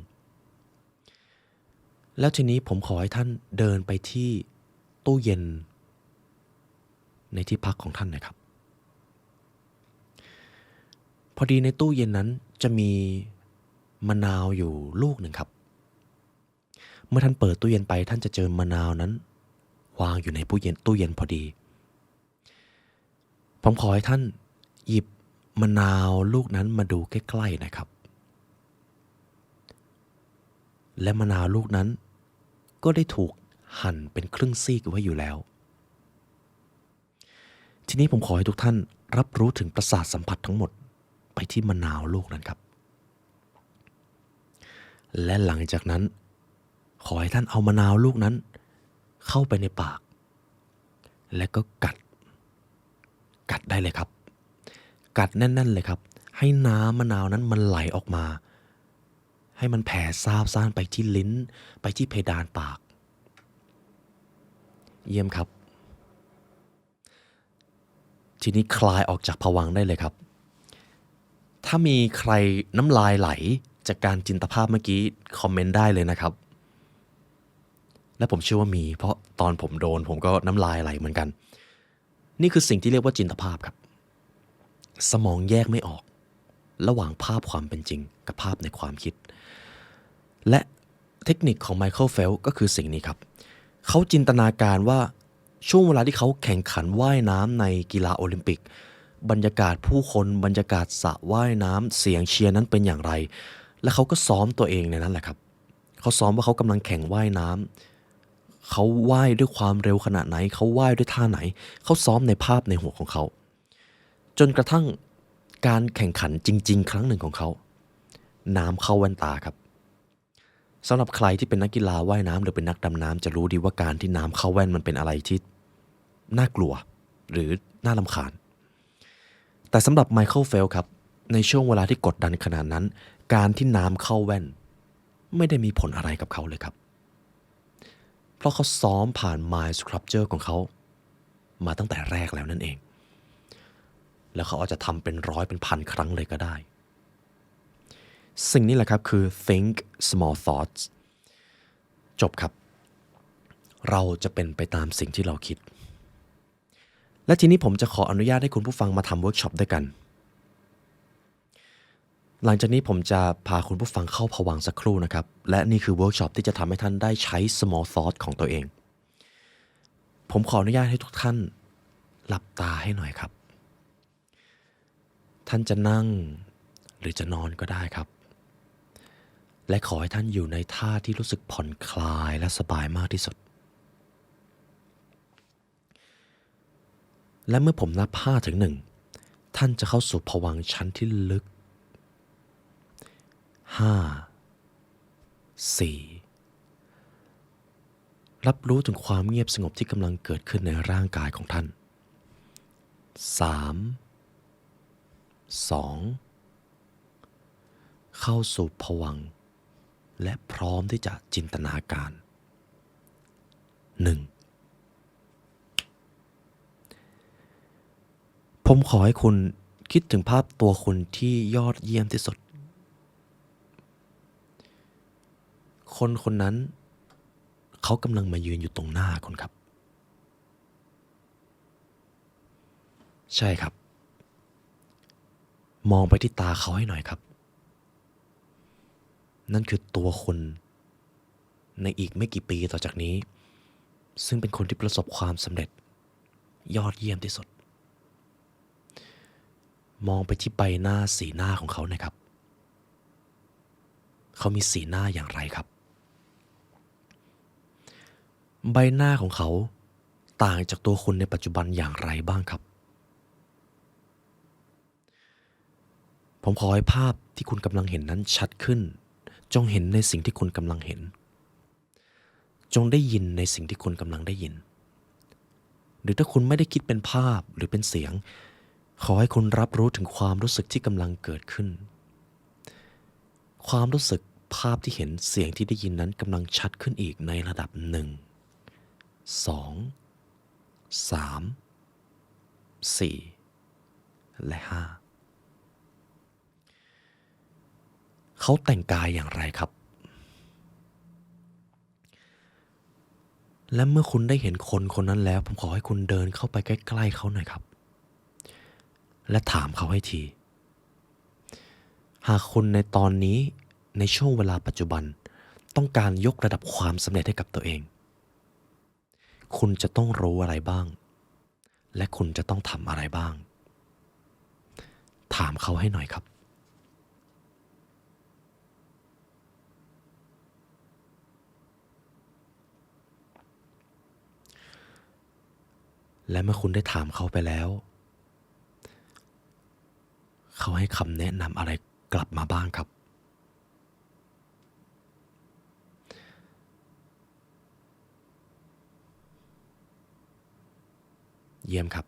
แล้วทีนี้ผมขอให้ท่านเดินไปที่ตู้เย็นในที่พักของท่านนะครับพอดีในตู้เย็นนั้นจะมีมะนาวอยู่ลูกหนึ่งครับเมื่อท่านเปิดตู้เย็นไปท่านจะเจอมะนาวนั้นวางอยู่ในตู้เย็นพอดีผมขอให้ท่านหยิบมะนาวลูกนั้นมาดูใกล้ๆนะครับและมะนาวลูกนั้นก็ได้ถูกหั่นเป็นครึ่งซีกไว้อยู่แล้วทีนี้ผมขอให้ทุกท่านรับรู้ถึงประสาทสัมผัสทั้งหมดไปที่มะนาวลูกนั้นครับและหลังจากนั้นขอให้ท่านเอามะนาวลูกนั้นเข้าไปในปากและก็กัดได้เลยครับกัดแน่นๆเลยครับให้น้ำมะนาวนั้นมันไหลออกมาให้มันแผ่ซาบซ่านไปที่ลิ้นไปที่เพดานปากเยี่ยมครับทีนี้คลายออกจากภวังค์ได้เลยครับถ้ามีใครน้ำลายไหลจากการจินตภาพเมื่อกี้คอมเมนต์ได้เลยนะครับและผมเชื่อว่ามีเพราะตอนผมโดนผมก็น้ำลายไหลเหมือนกันนี่คือสิ่งที่เรียกว่าจินตภาพครับสมองแยกไม่ออกระหว่างภาพความเป็นจริงกับภาพในความคิดและเทคนิคของไมเคิลเฟลป์ก็คือสิ่งนี้ครับเขาจินตนาการว่าช่วงเวลาที่เขาแข่งขันว่ายน้ำในกีฬาโอลิมปิกบรรยากาศผู้คนบรรยากาศสระว่ายน้ำเสียงเชียร์นั้นเป็นอย่างไรและเขาก็ซ้อมตัวเองในนั้นแหละครับเขาซ้อมว่าเขากำลังแข่งว่ายน้ำเขาว่ายด้วยความเร็วขนาดไหนเขาว่ายด้วยท่าไหนเขาซ้อมในภาพในหัวของเขาจนกระทั่งการแข่งขันจริงๆครั้งหนึ่งของเขาน้ำเข้าแว่นตาครับสำหรับใครที่เป็นนักกีฬาว่ายน้ำหรือเป็นนักดำน้ำจะรู้ดีว่าการที่น้ำเข้าแว่นมันเป็นอะไรที่น่ากลัวหรือน่ารำคาญแต่สำหรับไมเคิลเฟลป์ครับในช่วงเวลาที่กดดันขนาดนั้นการที่น้ำเข้าแว่นไม่ได้มีผลอะไรกับเขาเลยครับเพราะเขาซ้อมผ่าน Mind Sculpture ของเขามาตั้งแต่แรกแล้วนั่นเองแล้วเขาอาจจะทำเป็นร้อยเป็นพันครั้งเลยก็ได้สิ่งนี้แหละครับคือ think small thoughts จบครับเราจะเป็นไปตามสิ่งที่เราคิดและทีนี้ผมจะขออนุญาตให้คุณผู้ฟังมาทำเวิร์กช็อปด้วยกันหลังจากนี้ผมจะพาคุณผู้ฟังเข้าภวังค์สักครู่นะครับและนี่คือเวิร์กช็อปที่จะทำให้ท่านได้ใช้ small thought ของตัวเองผมขออนุญาตให้ทุกท่านหลับตาให้หน่อยครับท่านจะนั่งหรือจะนอนก็ได้ครับ และขอให้ท่านอยู่ในท่าที่รู้สึกผ่อนคลายและสบายมากที่สุดและเมื่อผมนับ5 ถึง 1ท่านจะเข้าสู่ภวังค์ชั้นที่ลึก5 4รับรู้ถึงความเงียบสงบที่กำลังเกิดขึ้นในร่างกายของท่าน3 2เข้าสู่ภวังค์และพร้อมที่จะจินตนาการ1ผมขอให้คุณคิดถึงภาพตัวคุณที่ยอดเยี่ยมที่สุดคนคนนั้นเขากำลังมายืนอยู่ตรงหน้าคุณครับใช่ครับมองไปที่ตาเขาให้หน่อยครับนั่นคือตัวคุณในอีกไม่กี่ปีต่อจากนี้ซึ่งเป็นคนที่ประสบความสำเร็จยอดเยี่ยมที่สุดมองไปที่ใบหน้าสีหน้าของเขานะครับเขามีสีหน้าอย่างไรครับใบหน้าของเขาต่างจากตัวคุณในปัจจุบันอย่างไรบ้างครับผมขอให้ภาพที่คุณกำลังเห็นนั้นชัดขึ้นจงเห็นในสิ่งที่คุณกำลังเห็นจงได้ยินในสิ่งที่คุณกำลังได้ยินหรือถ้าคุณไม่ได้คิดเป็นภาพหรือเป็นเสียงขอให้คุณรับรู้ถึงความรู้สึกที่กำลังเกิดขึ้นความรู้สึกภาพที่เห็นเสียงที่ได้ยินนั้นกำลังชัดขึ้นอีกในระดับ1 2 3 4 และ 5เขาแต่งกายอย่างไรครับและเมื่อคุณได้เห็นคนคนนั้นแล้วผมขอให้คุณเดินเข้าไปใกล้ๆเขาหน่อยครับและถามเขาให้ทีหากคุณในตอนนี้ในช่วงเวลาปัจจุบันต้องการยกระดับความสำเร็จให้กับตัวเองคุณจะต้องรู้อะไรบ้างและคุณจะต้องทำอะไรบ้างถามเขาให้หน่อยครับและเมื่อคุณได้ถามเขาไปแล้วเขาให้คำแนะนำอะไรกลับมาบ้างครับเยี่ยมครับ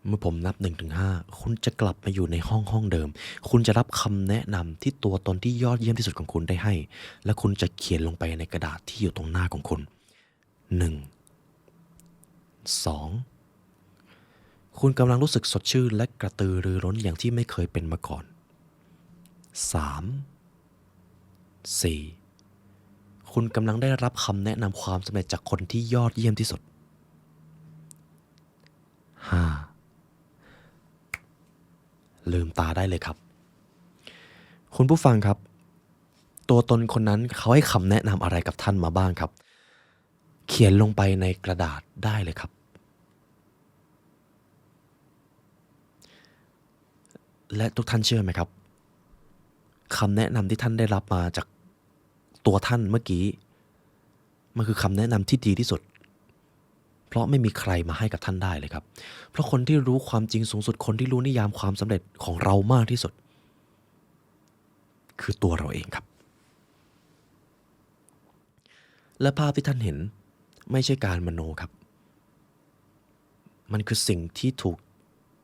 เมื่อผมนับ1 ถึง 5คุณจะกลับมาอยู่ในห้องเดิมคุณจะรับคำแนะนำที่ตัวตนที่ยอดเยี่ยมที่สุดของคุณได้ให้และคุณจะเขียนลงไปในกระดาษที่อยู่ตรงหน้าของคุณ1 2คุณกำลังรู้สึกสดชื่นและกระตือรือร้นอย่างที่ไม่เคยเป็นมาก่อน3 4คุณกำลังได้รับคำแนะนำความสำเร็จจากคนที่ยอดเยี่ยมที่สุด5ลืมตาได้เลยครับคุณผู้ฟังครับตัวตนคนนั้นเขาให้คำแนะนำอะไรกับท่านมาบ้างครับเขียนลงไปในกระดาษได้เลยครับและทุกท่านเชื่อไหมครับคำแนะนำที่ท่านได้รับมาจากตัวท่านเมื่อกี้มันคือคำแนะนำที่ดีที่สุดเพราะไม่มีใครมาให้กับท่านได้เลยครับเพราะคนที่รู้ความจริงสูงสุดคนที่รู้นิยามความสำเร็จของเรามากที่สุดคือตัวเราเองครับและภาพที่ท่านเห็นไม่ใช่การมโนครับมันคือสิ่งที่ถูก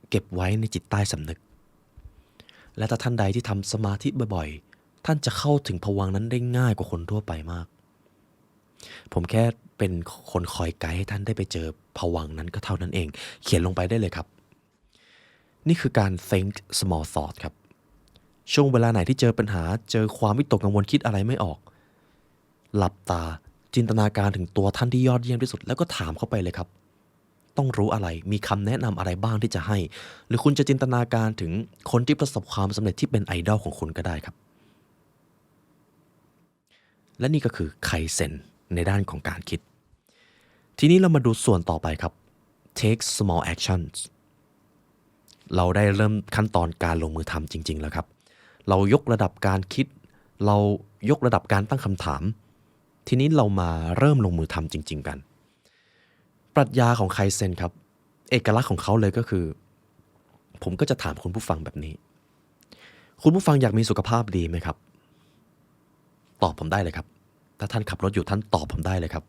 เก็บไว้ในจิตใต้สำนึกและถ้าท่านใดที่ทำสมาธิบ่อยๆท่านจะเข้าถึงภวังค์นั้นได้ง่ายกว่าคนทั่วไปมากผมแค่เป็นคนคอยไกด์ให้ท่านได้ไปเจอภวังค์นั้นก็เท่านั้นเองเขียนลงไปได้เลยครับนี่คือการ think small thought ครับช่วงเวลาไหนที่เจอปัญหาเจอความวิตกกังวลคิดอะไรไม่ออกหลับตาจินตนาการถึงตัวท่านที่ยอดเยี่ยมที่สุดแล้วก็ถามเข้าไปเลยครับต้องรู้อะไรมีคำแนะนำอะไรบ้างที่จะให้หรือคุณจะจินตนาการถึงคนที่ประสบความสำเร็จที่เป็นไอดอลของคุณก็ได้ครับและนี่ก็คือไคเซ็นในด้านของการคิดทีนี้เรามาดูส่วนต่อไปครับ take small actions เราได้เริ่มขั้นตอนการลงมือทำจริงๆแล้วครับเรายกระดับการคิดเรายกระดับการตั้งคำถามทีนี้เรามาเริ่มลงมือทำจริงๆกันปรัชญาของไคเซ็นครับเอกลักษณ์ของเขาเลยก็คือผมก็จะถามคุณผู้ฟังแบบนี้คุณผู้ฟังอยากมีสุขภาพดีไหมครับตอบผมได้เลยครับถ้าท่านขับรถอยู่ท่านตอบผมได้เลยครับ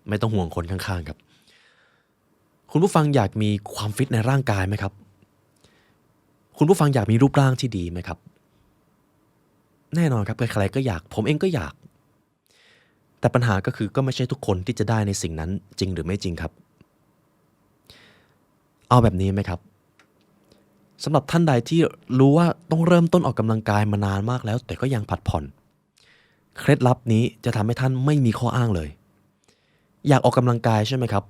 ไม่ต้องห่วงคนข้างๆครับคุณผู้ฟังอยากมีความฟิตในร่างกายไหมครับคุณผู้ฟังอยากมีรูปร่างที่ดีไหมครับแน่นอนครับใครๆก็อยากผมเองก็อยากแต่ปัญหาก็คือก็ไม่ใช่ทุกคนที่จะได้ในสิ่งนั้นจริงหรือไม่จริงครับเอาแบบนี้ไหมครับสำหรับท่านใดที่รู้ว่าต้องเริ่มต้นออกกำลังกายมานานมากแล้วแต่ก็ยังผัดผ่อนเคล็ดลับนี้จะทำให้ท่านไม่มีข้ออ้างเลยอยากออกกำลังกายใช่ไหมครับ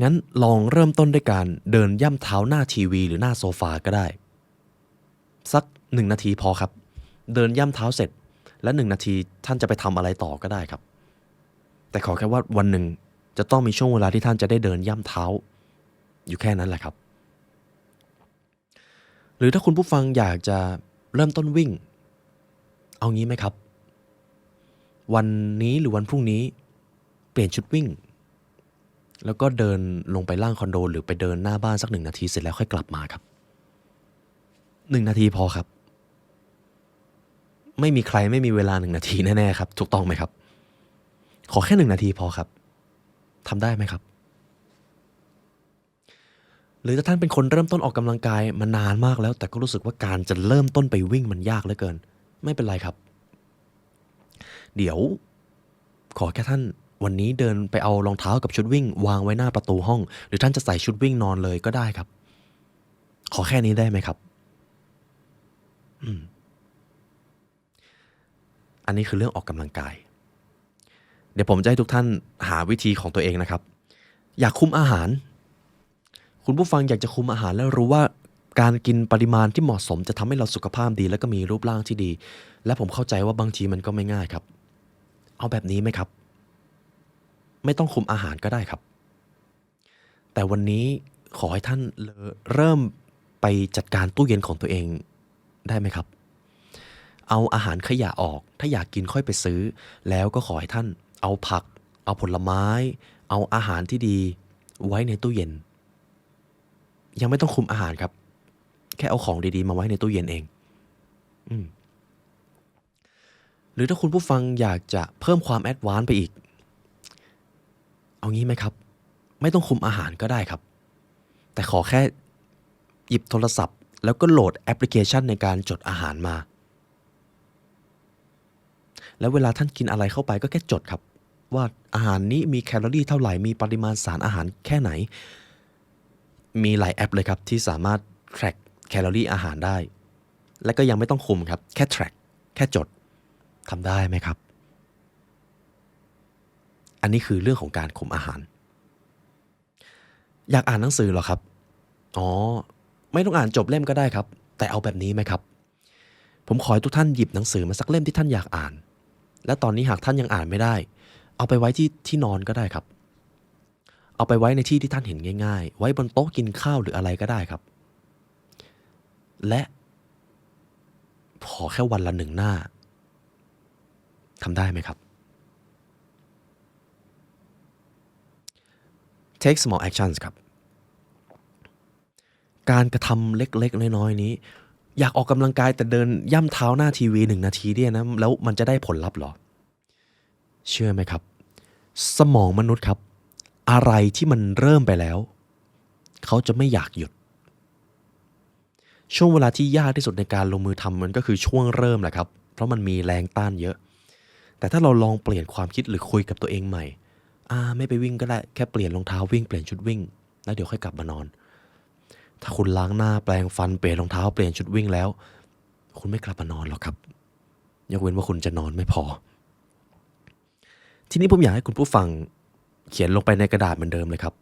งั้นลองเริ่มต้นด้วยการเดินย่ำเท้าหน้าทีวีหรือหน้าโซฟาก็ได้สัก1 นาทีพอครับเดินย่ำเท้าเสร็จและ1 นาทีท่านจะไปทำอะไรต่อก็ได้ครับแต่ขอแค่ว่าวันหนึ่งจะต้องมีช่วงเวลาที่ท่านจะได้เดินย่ำเท้าอยู่แค่นั้นแหละครับหรือถ้าคุณผู้ฟังอยากจะเริ่มต้นวิ่งเอางี้ไหมครับวันนี้หรือวันพรุ่งนี้เปลี่ยนชุดวิ่งแล้วก็เดินลงไปล่างคอนโดหรือไปเดินหน้าบ้านสัก1 นาทีเสร็จแล้วค่อยกลับมาครับ1 นาทีพอครับไม่มีใครไม่มีเวลา1 นาทีแน่ๆครับถูกต้องไหมครับขอแค่1 นาทีพอครับทำได้ไหมครับหรือถ้าท่านเป็นคนเริ่มต้นออกกำลังกายมานานมากแล้วแต่ก็รู้สึกว่าการจะเริ่มต้นไปวิ่งมันยากเหลือเกินไม่เป็นไรครับเดี๋ยวขอแค่ท่านวันนี้เดินไปเอารองเท้ากับชุดวิ่งวางไว้หน้าประตูห้องหรือท่านจะใส่ชุดวิ่งนอนเลยก็ได้ครับขอแค่นี้ได้ไหมครับอันนี้คือเรื่องออกกำลังกายเดี๋ยวผมจะให้ทุกท่านหาวิธีของตัวเองนะครับอยากคุมอาหารคุณผู้ฟังอยากจะคุมอาหารแล้วรู้ว่าการกินปริมาณที่เหมาะสมจะทำให้เราสุขภาพดีแล้วก็มีรูปร่างที่ดีและผมเข้าใจว่าบางทีมันก็ไม่ง่ายครับเอาแบบนี้ไหมครับไม่ต้องคุมอาหารก็ได้ครับแต่วันนี้ขอให้ท่านเริ่มไปจัดการตู้เย็นของตัวเองได้ไหมครับเอาอาหารขยะออกถ้าอยากกินค่อยไปซื้อแล้วก็ขอให้ท่านเอาผักเอาผลไม้เอาอาหารที่ดีไว้ในตู้เย็นยังไม่ต้องคุมอาหารครับแค่เอาของดีๆมาไว้ในตู้เย็นเองอืมหรือถ้าคุณผู้ฟังอยากจะเพิ่มความแอดวานซ์ไปอีกเอางี้ไหมครับไม่ต้องคุมอาหารก็ได้ครับแต่ขอแค่หยิบโทรศัพท์แล้วก็โหลดแอปพลิเคชันในการจดอาหารมาแล้วเวลาท่านกินอะไรเข้าไปก็แค่จดครับว่าอาหารนี้มีแคลอรี่เท่าไหร่มีปริมาณสารอาหารแค่ไหนมีหลายแอปเลยครับที่สามารถ track แคลอรี่อาหารได้และก็ยังไม่ต้องคุมครับแค่ track แค่จดทำได้ไหมครับอันนี้คือเรื่องของการคุมอาหารอยากอ่านหนังสือเหรอครับอ๋อไม่ต้องอ่านจบเล่มก็ได้ครับแต่เอาแบบนี้ไหมครับผมขอให้ทุกท่านหยิบหนังสือมาสักเล่มที่ท่านอยากอ่านและตอนนี้หากท่านยังอ่านไม่ได้เอาไปไว้ที่นอนก็ได้ครับเอาไปไว้ในที่ที่ท่านเห็นง่ายๆไว้บนโต๊ะกินข้าวหรืออะไรก็ได้ครับและขอแค่วันละ1 หน้าทำได้ไหมครับ take small actions ครับการกระทำเล็กๆน้อยๆนี้อยากออกกำลังกายแต่เดินย่ำเท้าหน้าทีวี1 นาทีเนี่ยนะแล้วมันจะได้ผลลัพธ์เหรอเชื่อไหมครับสมองมนุษย์ครับอะไรที่มันเริ่มไปแล้วเขาจะไม่อยากหยุดช่วงเวลาที่ยากที่สุดในการลงมือทำมันก็คือช่วงเริ่มแหละครับเพราะมันมีแรงต้านเยอะแต่ถ้าเราลองเปลี่ยนความคิดหรือคุยกับตัวเองใหม่ไม่ไปวิ่งก็ได้แค่เปลี่ยนรองเท้าวิ่งเปลี่ยนชุดวิ่งแล้วเดี๋ยวค่อยกลับมานอนถ้าคุณล้างหน้าแปรงฟันเปลี่ยนรองเท้าเปลี่ยนชุดวิ่งแล้วคุณไม่กลับมานอนหรอกครับยกเว้นว่าคุณจะนอนไม่พอทีนี้ผมอยากให้คุณผู้ฟังเขียนลงไปในกระดาษเหมือนเดิมเลยครับ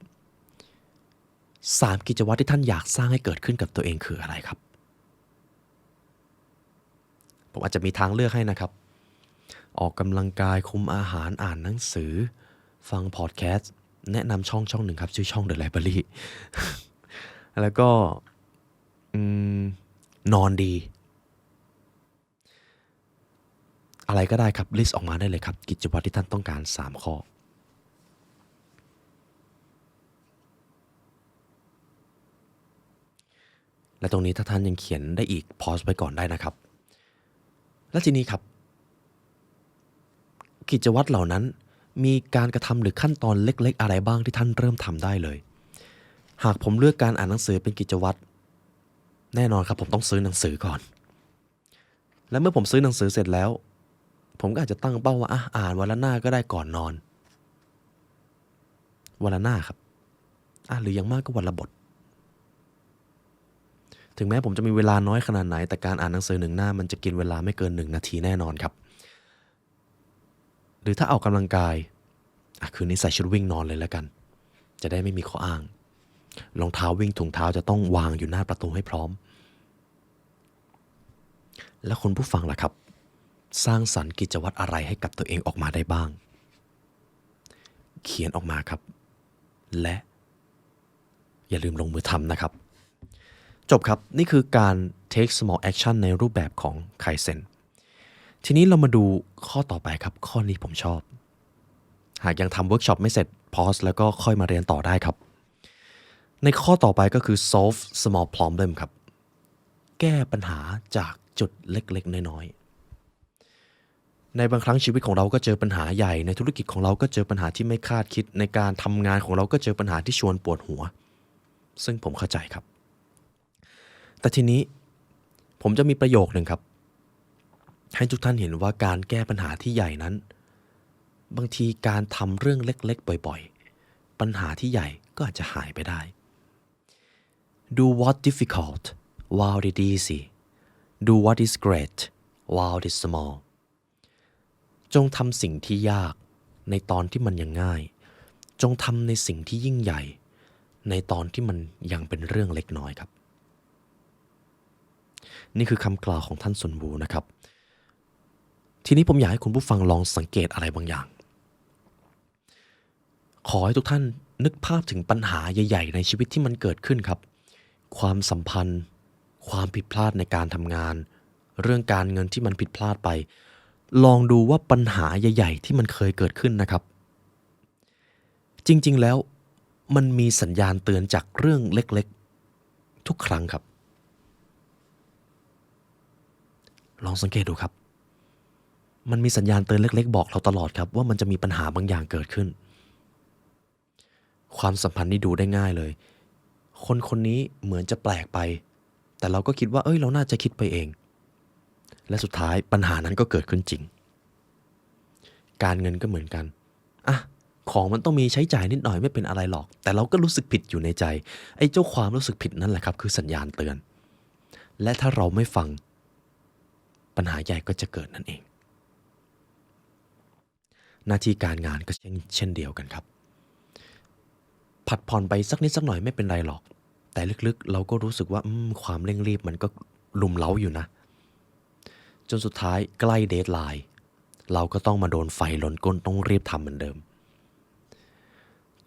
3 กิจวัตรที่ท่านอยากสร้างให้เกิดขึ้นกับตัวเองคืออะไรครับผมอาจจะมีทางเลือกให้นะครับออกกำลังกายคุมอาหารอ่านหนังสือฟังพอดแคสต์แนะนำช่องหนึ่งครับชื่อช่อง The Library แล้วก็ อืมนอนดีอะไรก็ได้ครับลิสต์ออกมาได้เลยครับกิจวัตรที่ท่านต้องการ3ข้อและตรงนี้ถ้าท่านยังเขียนได้อีกพอสไปก่อนได้นะครับและทีนี้ครับกิจวัตรเหล่านั้นมีการกระทำหรือขั้นตอนเล็กๆอะไรบ้างที่ท่านเริ่มทำได้เลยหากผมเลือกการอ่านหนังสือเป็นกิจวัตรแน่นอนครับผมต้องซื้อหนังสือก่อนและเมื่อผมซื้อหนังสือเสร็จแล้วผมก็อาจจะตั้งเป้าว่าอ่านวันละหน้าก็ได้ก่อนนอนวันละหน้าครับหรืออย่างมากก็วันละบทถึงแม้ผมจะมีเวลาน้อยขนาดไหนแต่การอ่านหนังสือ1 หน้ามันจะกินเวลาไม่เกิน1 นาทีแน่นอนครับหรือถ้าออกกำลังกายคืนนี้ใส่ชุดวิ่งนอนเลยแล้วกันจะได้ไม่มีข้ออ้างรองเท้าวิ่งถุงเท้าจะต้องวางอยู่หน้าประตูให้พร้อมแล้วคุณผู้ฟังล่ะครับสร้างสรรค์กิจวัตรอะไรให้กับตัวเองออกมาได้บ้างเขียนออกมาครับและอย่าลืมลงมือทำนะครับจบครับนี่คือการ take small action ในรูปแบบของ Kaizen ทีนี้เรามาดูข้อต่อไปครับข้อนี้ผมชอบหากยังทำเวิร์กช็อปไม่เสร็จพอสแล้วก็ค่อยมาเรียนต่อได้ครับในข้อต่อไปก็คือ solve small problem ครับแก้ปัญหาจากจุดเล็กๆน้อยๆในบางครั้งชีวิตของเราก็เจอปัญหาใหญ่ในธุรกิจของเราก็เจอปัญหาที่ไม่คาดคิดในการทำงานของเราก็เจอปัญหาที่ชวนปวดหัวซึ่งผมเข้าใจครับแต่ทีนี้ผมจะมีประโยคหนึ่งครับให้ทุกท่านเห็นว่าการแก้ปัญหาที่ใหญ่นั้นบางทีการทำเรื่องเล็กๆบ่อยๆปัญหาที่ใหญ่ก็อาจจะหายไปได้ Do what difficult while it easy Do what is great while it small จงทำสิ่งที่ยากในตอนที่มันยังง่ายจงทำในสิ่งที่ยิ่งใหญ่ในตอนที่มันยังเป็นเรื่องเล็กน้อยครับนี่คือคำกล่าวของท่านซุนวูนะครับทีนี้ผมอยากให้คุณผู้ฟังลองสังเกตอะไรบางอย่างขอให้ทุกท่านนึกภาพถึงปัญหาใหญ่ๆในชีวิตที่มันเกิดขึ้นครับความสัมพันธ์ความผิดพลาดในการทำงานเรื่องการเงินที่มันผิดพลาดไปลองดูว่าปัญหาใหญ่ๆที่มันเคยเกิดขึ้นนะครับจริงๆแล้วมันมีสัญญาณเตือนจากเรื่องเล็กๆทุกครั้งครับลองสังเกตดูครับมันมีสัญญาณเตือนเล็กๆบอกเราตลอดครับว่ามันจะมีปัญหาบางอย่างเกิดขึ้นความสัมพันธ์นี่ดูได้ง่ายเลยคนคนนี้เหมือนจะแปลกไปแต่เราก็คิดว่าเราน่าจะคิดไปเองและสุดท้ายปัญหานั้นก็เกิดขึ้นจริงการเงินก็เหมือนกันของมันต้องมีใช้จ่ายนิดหน่อยไม่เป็นอะไรหรอกแต่เราก็รู้สึกผิดอยู่ในใจไอ้เจ้าความรู้สึกผิดนั่นแหละครับคือสัญญาณเตือนและถ้าเราไม่ฟังปัญหาใหญ่ก็จะเกิดนั่นเองหน้าที่การงานก็เช่นเดียวกันครับผัดผ่อนไปสักนิดสักหน่อยไม่เป็นไรหรอกแต่ลึกๆเราก็รู้สึกว่าความเร่งรีบมันก็ลุมเร้าอยู่นะจนสุดท้ายใกล้เดดไลน์เราก็ต้องมาโดนไฟลนก้นต้องรีบทำเหมือนเดิม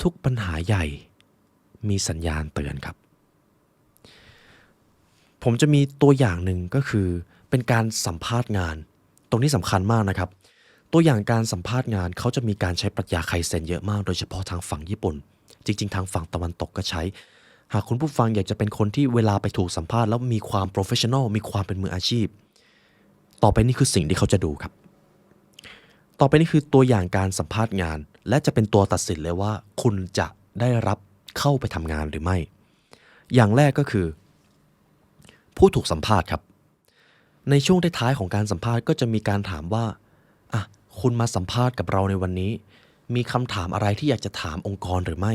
ทุกปัญหาใหญ่มีสัญญาณเตือนครับผมจะมีตัวอย่างหนึ่งก็คือเป็นการสัมภาษณ์งานตรงนี้สำคัญมากนะครับตัวอย่างการสัมภาษณ์งานเขาจะมีการใช้ปรัชญาไคเซ็นเยอะมากโดยเฉพาะทางฝั่งญี่ปุ่นจริงๆทางฝั่งตะวันตกก็ใช้หากคุณผู้ฟังอยากจะเป็นคนที่เวลาไปถูกสัมภาษณ์แล้วมีความโปรเฟชชั่นอลมีความเป็นมืออาชีพต่อไปนี่คือสิ่งที่เขาจะดูครับต่อไปนี่คือตัวอย่างการสัมภาษณ์งานและจะเป็นตัวตัดสินเลยว่าคุณจะได้รับเข้าไปทำงานหรือไม่อย่างแรกก็คือผู้ถูกสัมภาษณ์ครับในช่วงท้ายๆของการสัมภาษณ์ก็จะมีการถามว่าคุณมาสัมภาษณ์กับเราในวันนี้มีคำถามอะไรที่อยากจะถามองค์กรหรือไม่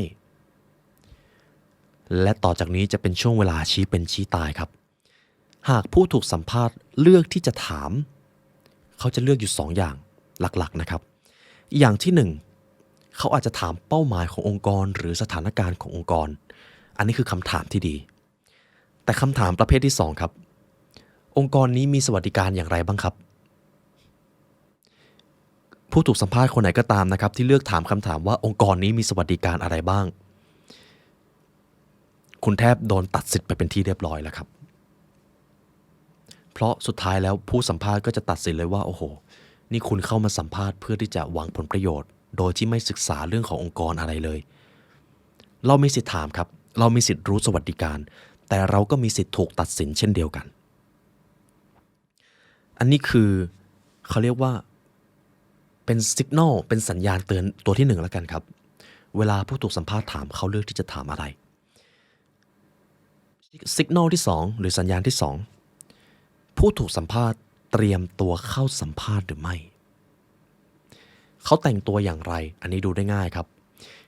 และต่อจากนี้จะเป็นช่วงเวลาชี้เป็นชี้ตายครับหากผู้ถูกสัมภาษณ์เลือกที่จะถามเขาจะเลือกอยู่2 อย่างหลักๆนะครับอย่างที่1เขาอาจจะถามเป้าหมายขององค์กรหรือสถานการณ์ขององค์กรอันนี้คือคำถามที่ดีแต่คำถามประเภทที่2ครับองค์กรนี้มีสวัสดิการอย่างไรบ้างครับผู้ถูกสัมภาษณ์คนไหนก็ตามนะครับที่เลือกถามคำถามว่าองค์กรนี้มีสวัสดิการอะไรบ้างคุณแทบโดนตัดสิทธิ์ไปเป็นที่เรียบร้อยแล้วครับ เพราะสุดท้ายแล้วผู้สัมภาษณ์ก็จะตัดสินเลยว่าโอ้โหนี่คุณเข้ามาสัมภาษณ์เพื่อที่จะหวังผลประโยชน์โดยที่ไม่ศึกษาเรื่องขององค์กรอะไรเลยเรามีสิทธิ์ถามครับเรามีสิทธิ์รู้สวัสดิการแต่เราก็มีสิทธิ์ถูกตัดสินเช่นเดียวกันอันนี้คือเขาเรียกว่าเป็นสัญญาณเป็นสัญญาณเตือนตัวที่1แล้วกันครับเวลาผู้ถูกสัมภาษณ์ถามเขาเลือกที่จะถามอะไรสัญญาณที่2หรือสัญญาณที่2ผู้ถูกสัมภาษณ์เตรียมตัวเข้าสัมภาษณ์หรือไม่เขาแต่งตัวอย่างไรอันนี้ดูได้ง่ายครับ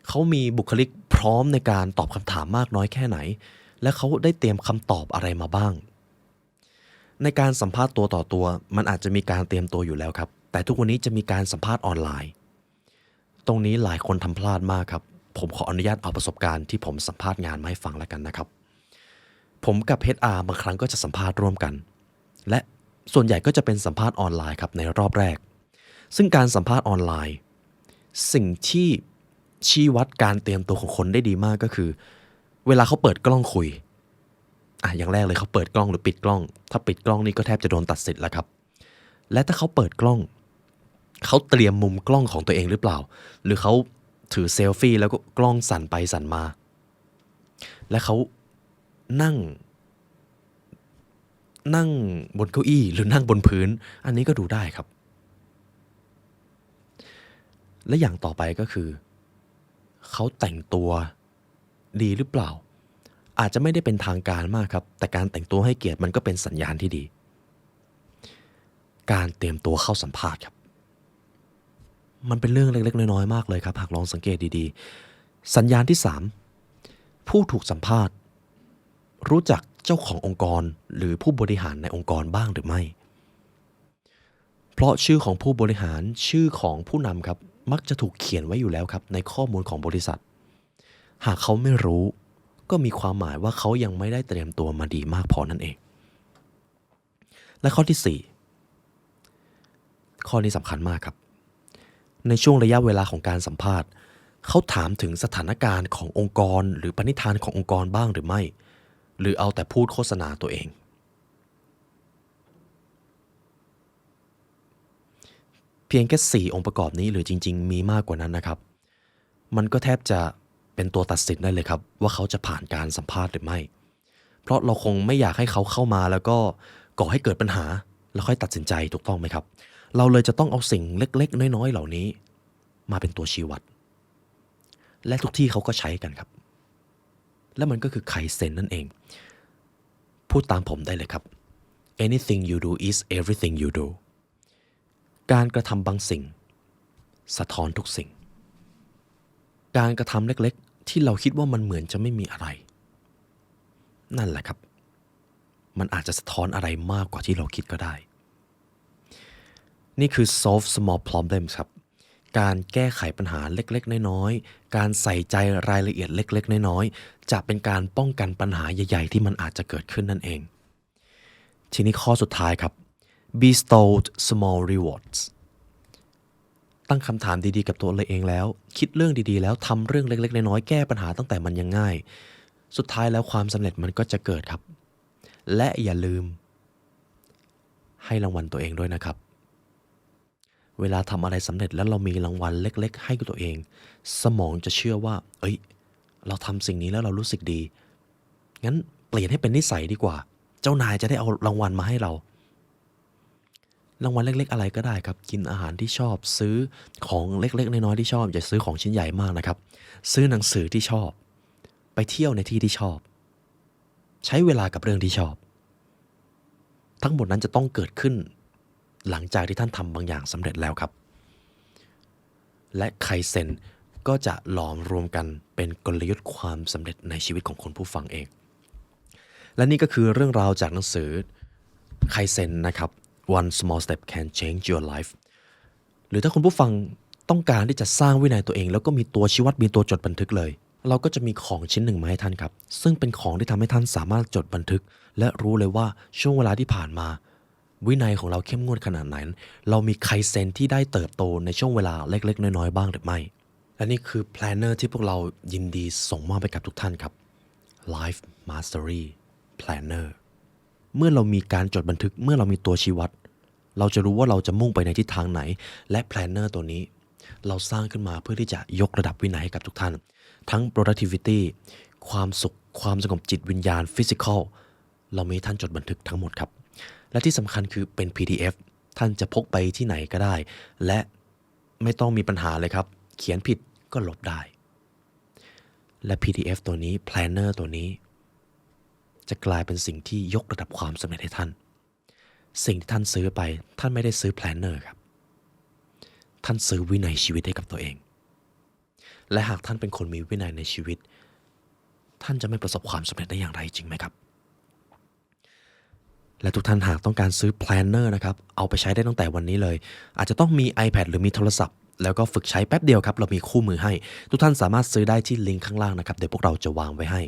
เขามีบุคลิกพร้อมในการตอบคำถามมากน้อยแค่ไหนและเขาได้เตรียมคำตอบอะไรมาบ้างในการสัมภาษณ์ตัวต่อตัวมันอาจจะมีการเตรียมตัวอยู่แล้วครับแต่ทุกวันนี้จะมีการสัมภาษณ์ออนไลน์ตรงนี้หลายคนทำพลาดมากครับผมขออนุญาตเอาประสบการณ์ที่ผมสัมภาษณ์งานมาให้ฟังแล้วกันนะครับผมกับ HR บางครั้งก็จะสัมภาษณ์ร่วมกันและส่วนใหญ่ก็จะเป็นสัมภาษณ์ออนไลน์ครับในรอบแรกซึ่งการสัมภาษณ์ออนไลน์สิ่งที่ชี้วัดการเตรียมตัวของคนได้ดีมากก็คือเวลาเขาเปิดกล้องคุยอย่างแรกเลยเขาเปิดกล้องหรือปิดกล้องถ้าปิดกล้องนี่ก็แทบจะโดนตัดสิทธิ์แล้วครับและถ้าเขาเปิดกล้องเขาเตรียมมุมกล้องของตัวเองหรือเปล่าหรือเขาถือเซลฟี่แล้วก็กล้องสั่นไปสั่นมาและเขานั่งบนเก้าอี้หรือนั่งบนพื้นอันนี้ก็ดูได้ครับและอย่างต่อไปก็คือเขาแต่งตัวดีหรือเปล่าอาจจะไม่ได้เป็นทางการมากครับแต่การแต่งตัวให้เกียรติมันก็เป็นสัญญาณที่ดีการเตรียมตัวเข้าสัมภาษณ์ครับมันเป็นเรื่องเล็กๆน้อยๆมากเลยครับหากลองสังเกตดีๆสัญญาณที่3ผู้ถูกสัมภาษณ์รู้จักเจ้าขององค์กรหรือผู้บริหารในองค์กรบ้างหรือไม่เพราะชื่อของผู้บริหารชื่อของผู้นำครับมักจะถูกเขียนไว้อยู่แล้วครับในข้อมูลของบริษัทหากเขาไม่รู้ก็มีความหมายว่าเขายังไม่ได้เตรียมตัวมาดีมากพอนั่นเองและข้อที่4ข้อนี้สำคัญมากครับในช่วงระยะเวลาของการสัมภาษณ์เขาถามถึงสถานการณ์ขององค์กรหรือปณิธานขององค์กรบ้างหรือไม่หรือเอาแต่พูดโฆษณาตัวเองเพียงแค่4องค์ประกอบนี้หรือจริงๆมีมากกว่านั้นนะครับมันก็แทบจะเป็นตัวตัดสินได้เลยครับว่าเขาจะผ่านการสัมภาษณ์หรือไม่เพราะเราคงไม่อยากให้เขาเข้ามาแล้วก็ก่อให้เกิดปัญหาแล้วค่อยตัดสินใจถูกต้องไหมครับเราเลยจะต้องเอาสิ่งเล็กๆน้อยๆเหล่านี้มาเป็นตัวชี้วัดและทุกที่เขาก็ใช้กันครับและมันก็คือไคเซ็นนั่นเองพูดตามผมได้เลยครับ anything you do is everything you do การกระทำบางสิ่งสะท้อนทุกสิ่งการกระทำเล็กๆที่เราคิดว่ามันเหมือนจะไม่มีอะไรนั่นแหละครับมันอาจจะสะท้อนอะไรมากกว่าที่เราคิดก็ได้นี่คือ solve small problems ครับการแก้ไขปัญหาเล็กๆน้อยๆการใส่ใจรายละเอียดเล็กๆน้อยๆจะเป็นการป้องกันปัญหาใหญ่ๆที่มันอาจจะเกิดขึ้นนั่นเองทีนี้ข้อสุดท้ายครับ bestow small rewards ตั้งคำถามดีๆกับตัวเราเองแล้วคิดเรื่องดีๆแล้วทำเรื่องเล็กๆน้อยๆแก้ปัญหาตั้งแต่มันยังง่ายสุดท้ายแล้วความสำเร็จมันก็จะเกิดครับและอย่าลืมให้รางวัลตัวเองด้วยนะครับเวลาทำอะไรสำเร็จแล้วเรามีรางวัลเล็กๆให้กับตัวเองสมองจะเชื่อว่าเราทำสิ่งนี้แล้วเรารู้สึกดีงั้นเปลี่ยนให้เป็นนิสัยดีกว่าเจ้านายจะได้เอารางวัลมาให้เรารางวัลเล็กๆอะไรก็ได้ครับกินอาหารที่ชอบซื้อของเล็กๆน้อยๆที่ชอบอย่าซื้อของชิ้นใหญ่มากนะครับซื้อหนังสือที่ชอบไปเที่ยวในที่ที่ชอบใช้เวลากับเรื่องที่ชอบทั้งหมดนั้นจะต้องเกิดขึ้นหลังจากที่ท่านทำบางอย่างสำเร็จแล้วครับและไคเซ็นก็จะหลอมรวมกันเป็นกลยุทธ์ความสำเร็จในชีวิตของคนผู้ฟังเองและนี่ก็คือเรื่องราวจากหนังสือไคเซ็นนะครับ One Small Step Can Change Your Life หรือถ้าคุณผู้ฟังต้องการที่จะสร้างวินัยตัวเองแล้วก็มีตัวชี้วัดมีตัวจดบันทึกเลยเราก็จะมีของชิ้นหนึ่งมาให้ท่านครับซึ่งเป็นของที่ทำให้ท่านสามารถจดบันทึกและรู้เลยว่าช่วงเวลาที่ผ่านมาวินัยของเราเข้มงวดขนาดไหนเรามีไคเซ็นที่ได้เติบโตในช่วงเวลาเล็กๆน้อยๆบ้างหรือไม่และนี่คือแพลนเนอร์ที่พวกเรายินดีส่งมอบไปกับทุกท่านครับ Life Mastery Planner เมื่อเรามีการจดบันทึกเมื่อเรามีตัวชี้วัดเราจะรู้ว่าเราจะมุ่งไปในทิศทางไหนและแพลนเนอร์ตัวนี้เราสร้างขึ้นมาเพื่อที่จะยกระดับวินัยให้กับทุกท่านทั้ง productivity ความสุขความสงบจิตวิญญาณ physical เรามีท่านจดบันทึกทั้งหมดครับและที่สำคัญคือเป็น PDF ท่านจะพกไปที่ไหนก็ได้และไม่ต้องมีปัญหาเลยครับเขียนผิดก็ลบได้และ PDF ตัวนี้ Planner ตัวนี้จะกลายเป็นสิ่งที่ยกระดับความสำเร็จให้ท่านสิ่งที่ท่านซื้อไปท่านไม่ได้ซื้อ Planner ครับท่านซื้อวินัยชีวิตให้กับตัวเองและหากท่านเป็นคนมีวินัยในชีวิตท่านจะไม่ประสบความสำเร็จได้อย่างไรจริงไหมครับและทุกท่านหากต้องการซื้อ Planner นะครับเอาไปใช้ได้ตั้งแต่วันนี้เลยอาจจะต้องมี iPad หรือมีโทรศัพท์แล้วก็ฝึกใช้แป๊บเดียวครับเรามีคู่มือให้ทุกท่านสามารถซื้อได้ที่ลิงก์ข้างล่างนะครับเดี๋ยวพวกเราจะวางไว้ให้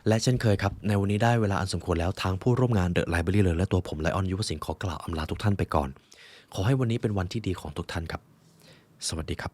และเช่นเคยครับในวันนี้ได้เวลาอันสมควรแล้วทางผู้ร่วมงาน The Library เลยและตัวผมไลออนยุวสินขอกล่าวอำลาทุกท่านไปก่อนขอให้วันนี้เป็นวันที่ดีของทุกท่านครับสวัสดีครับ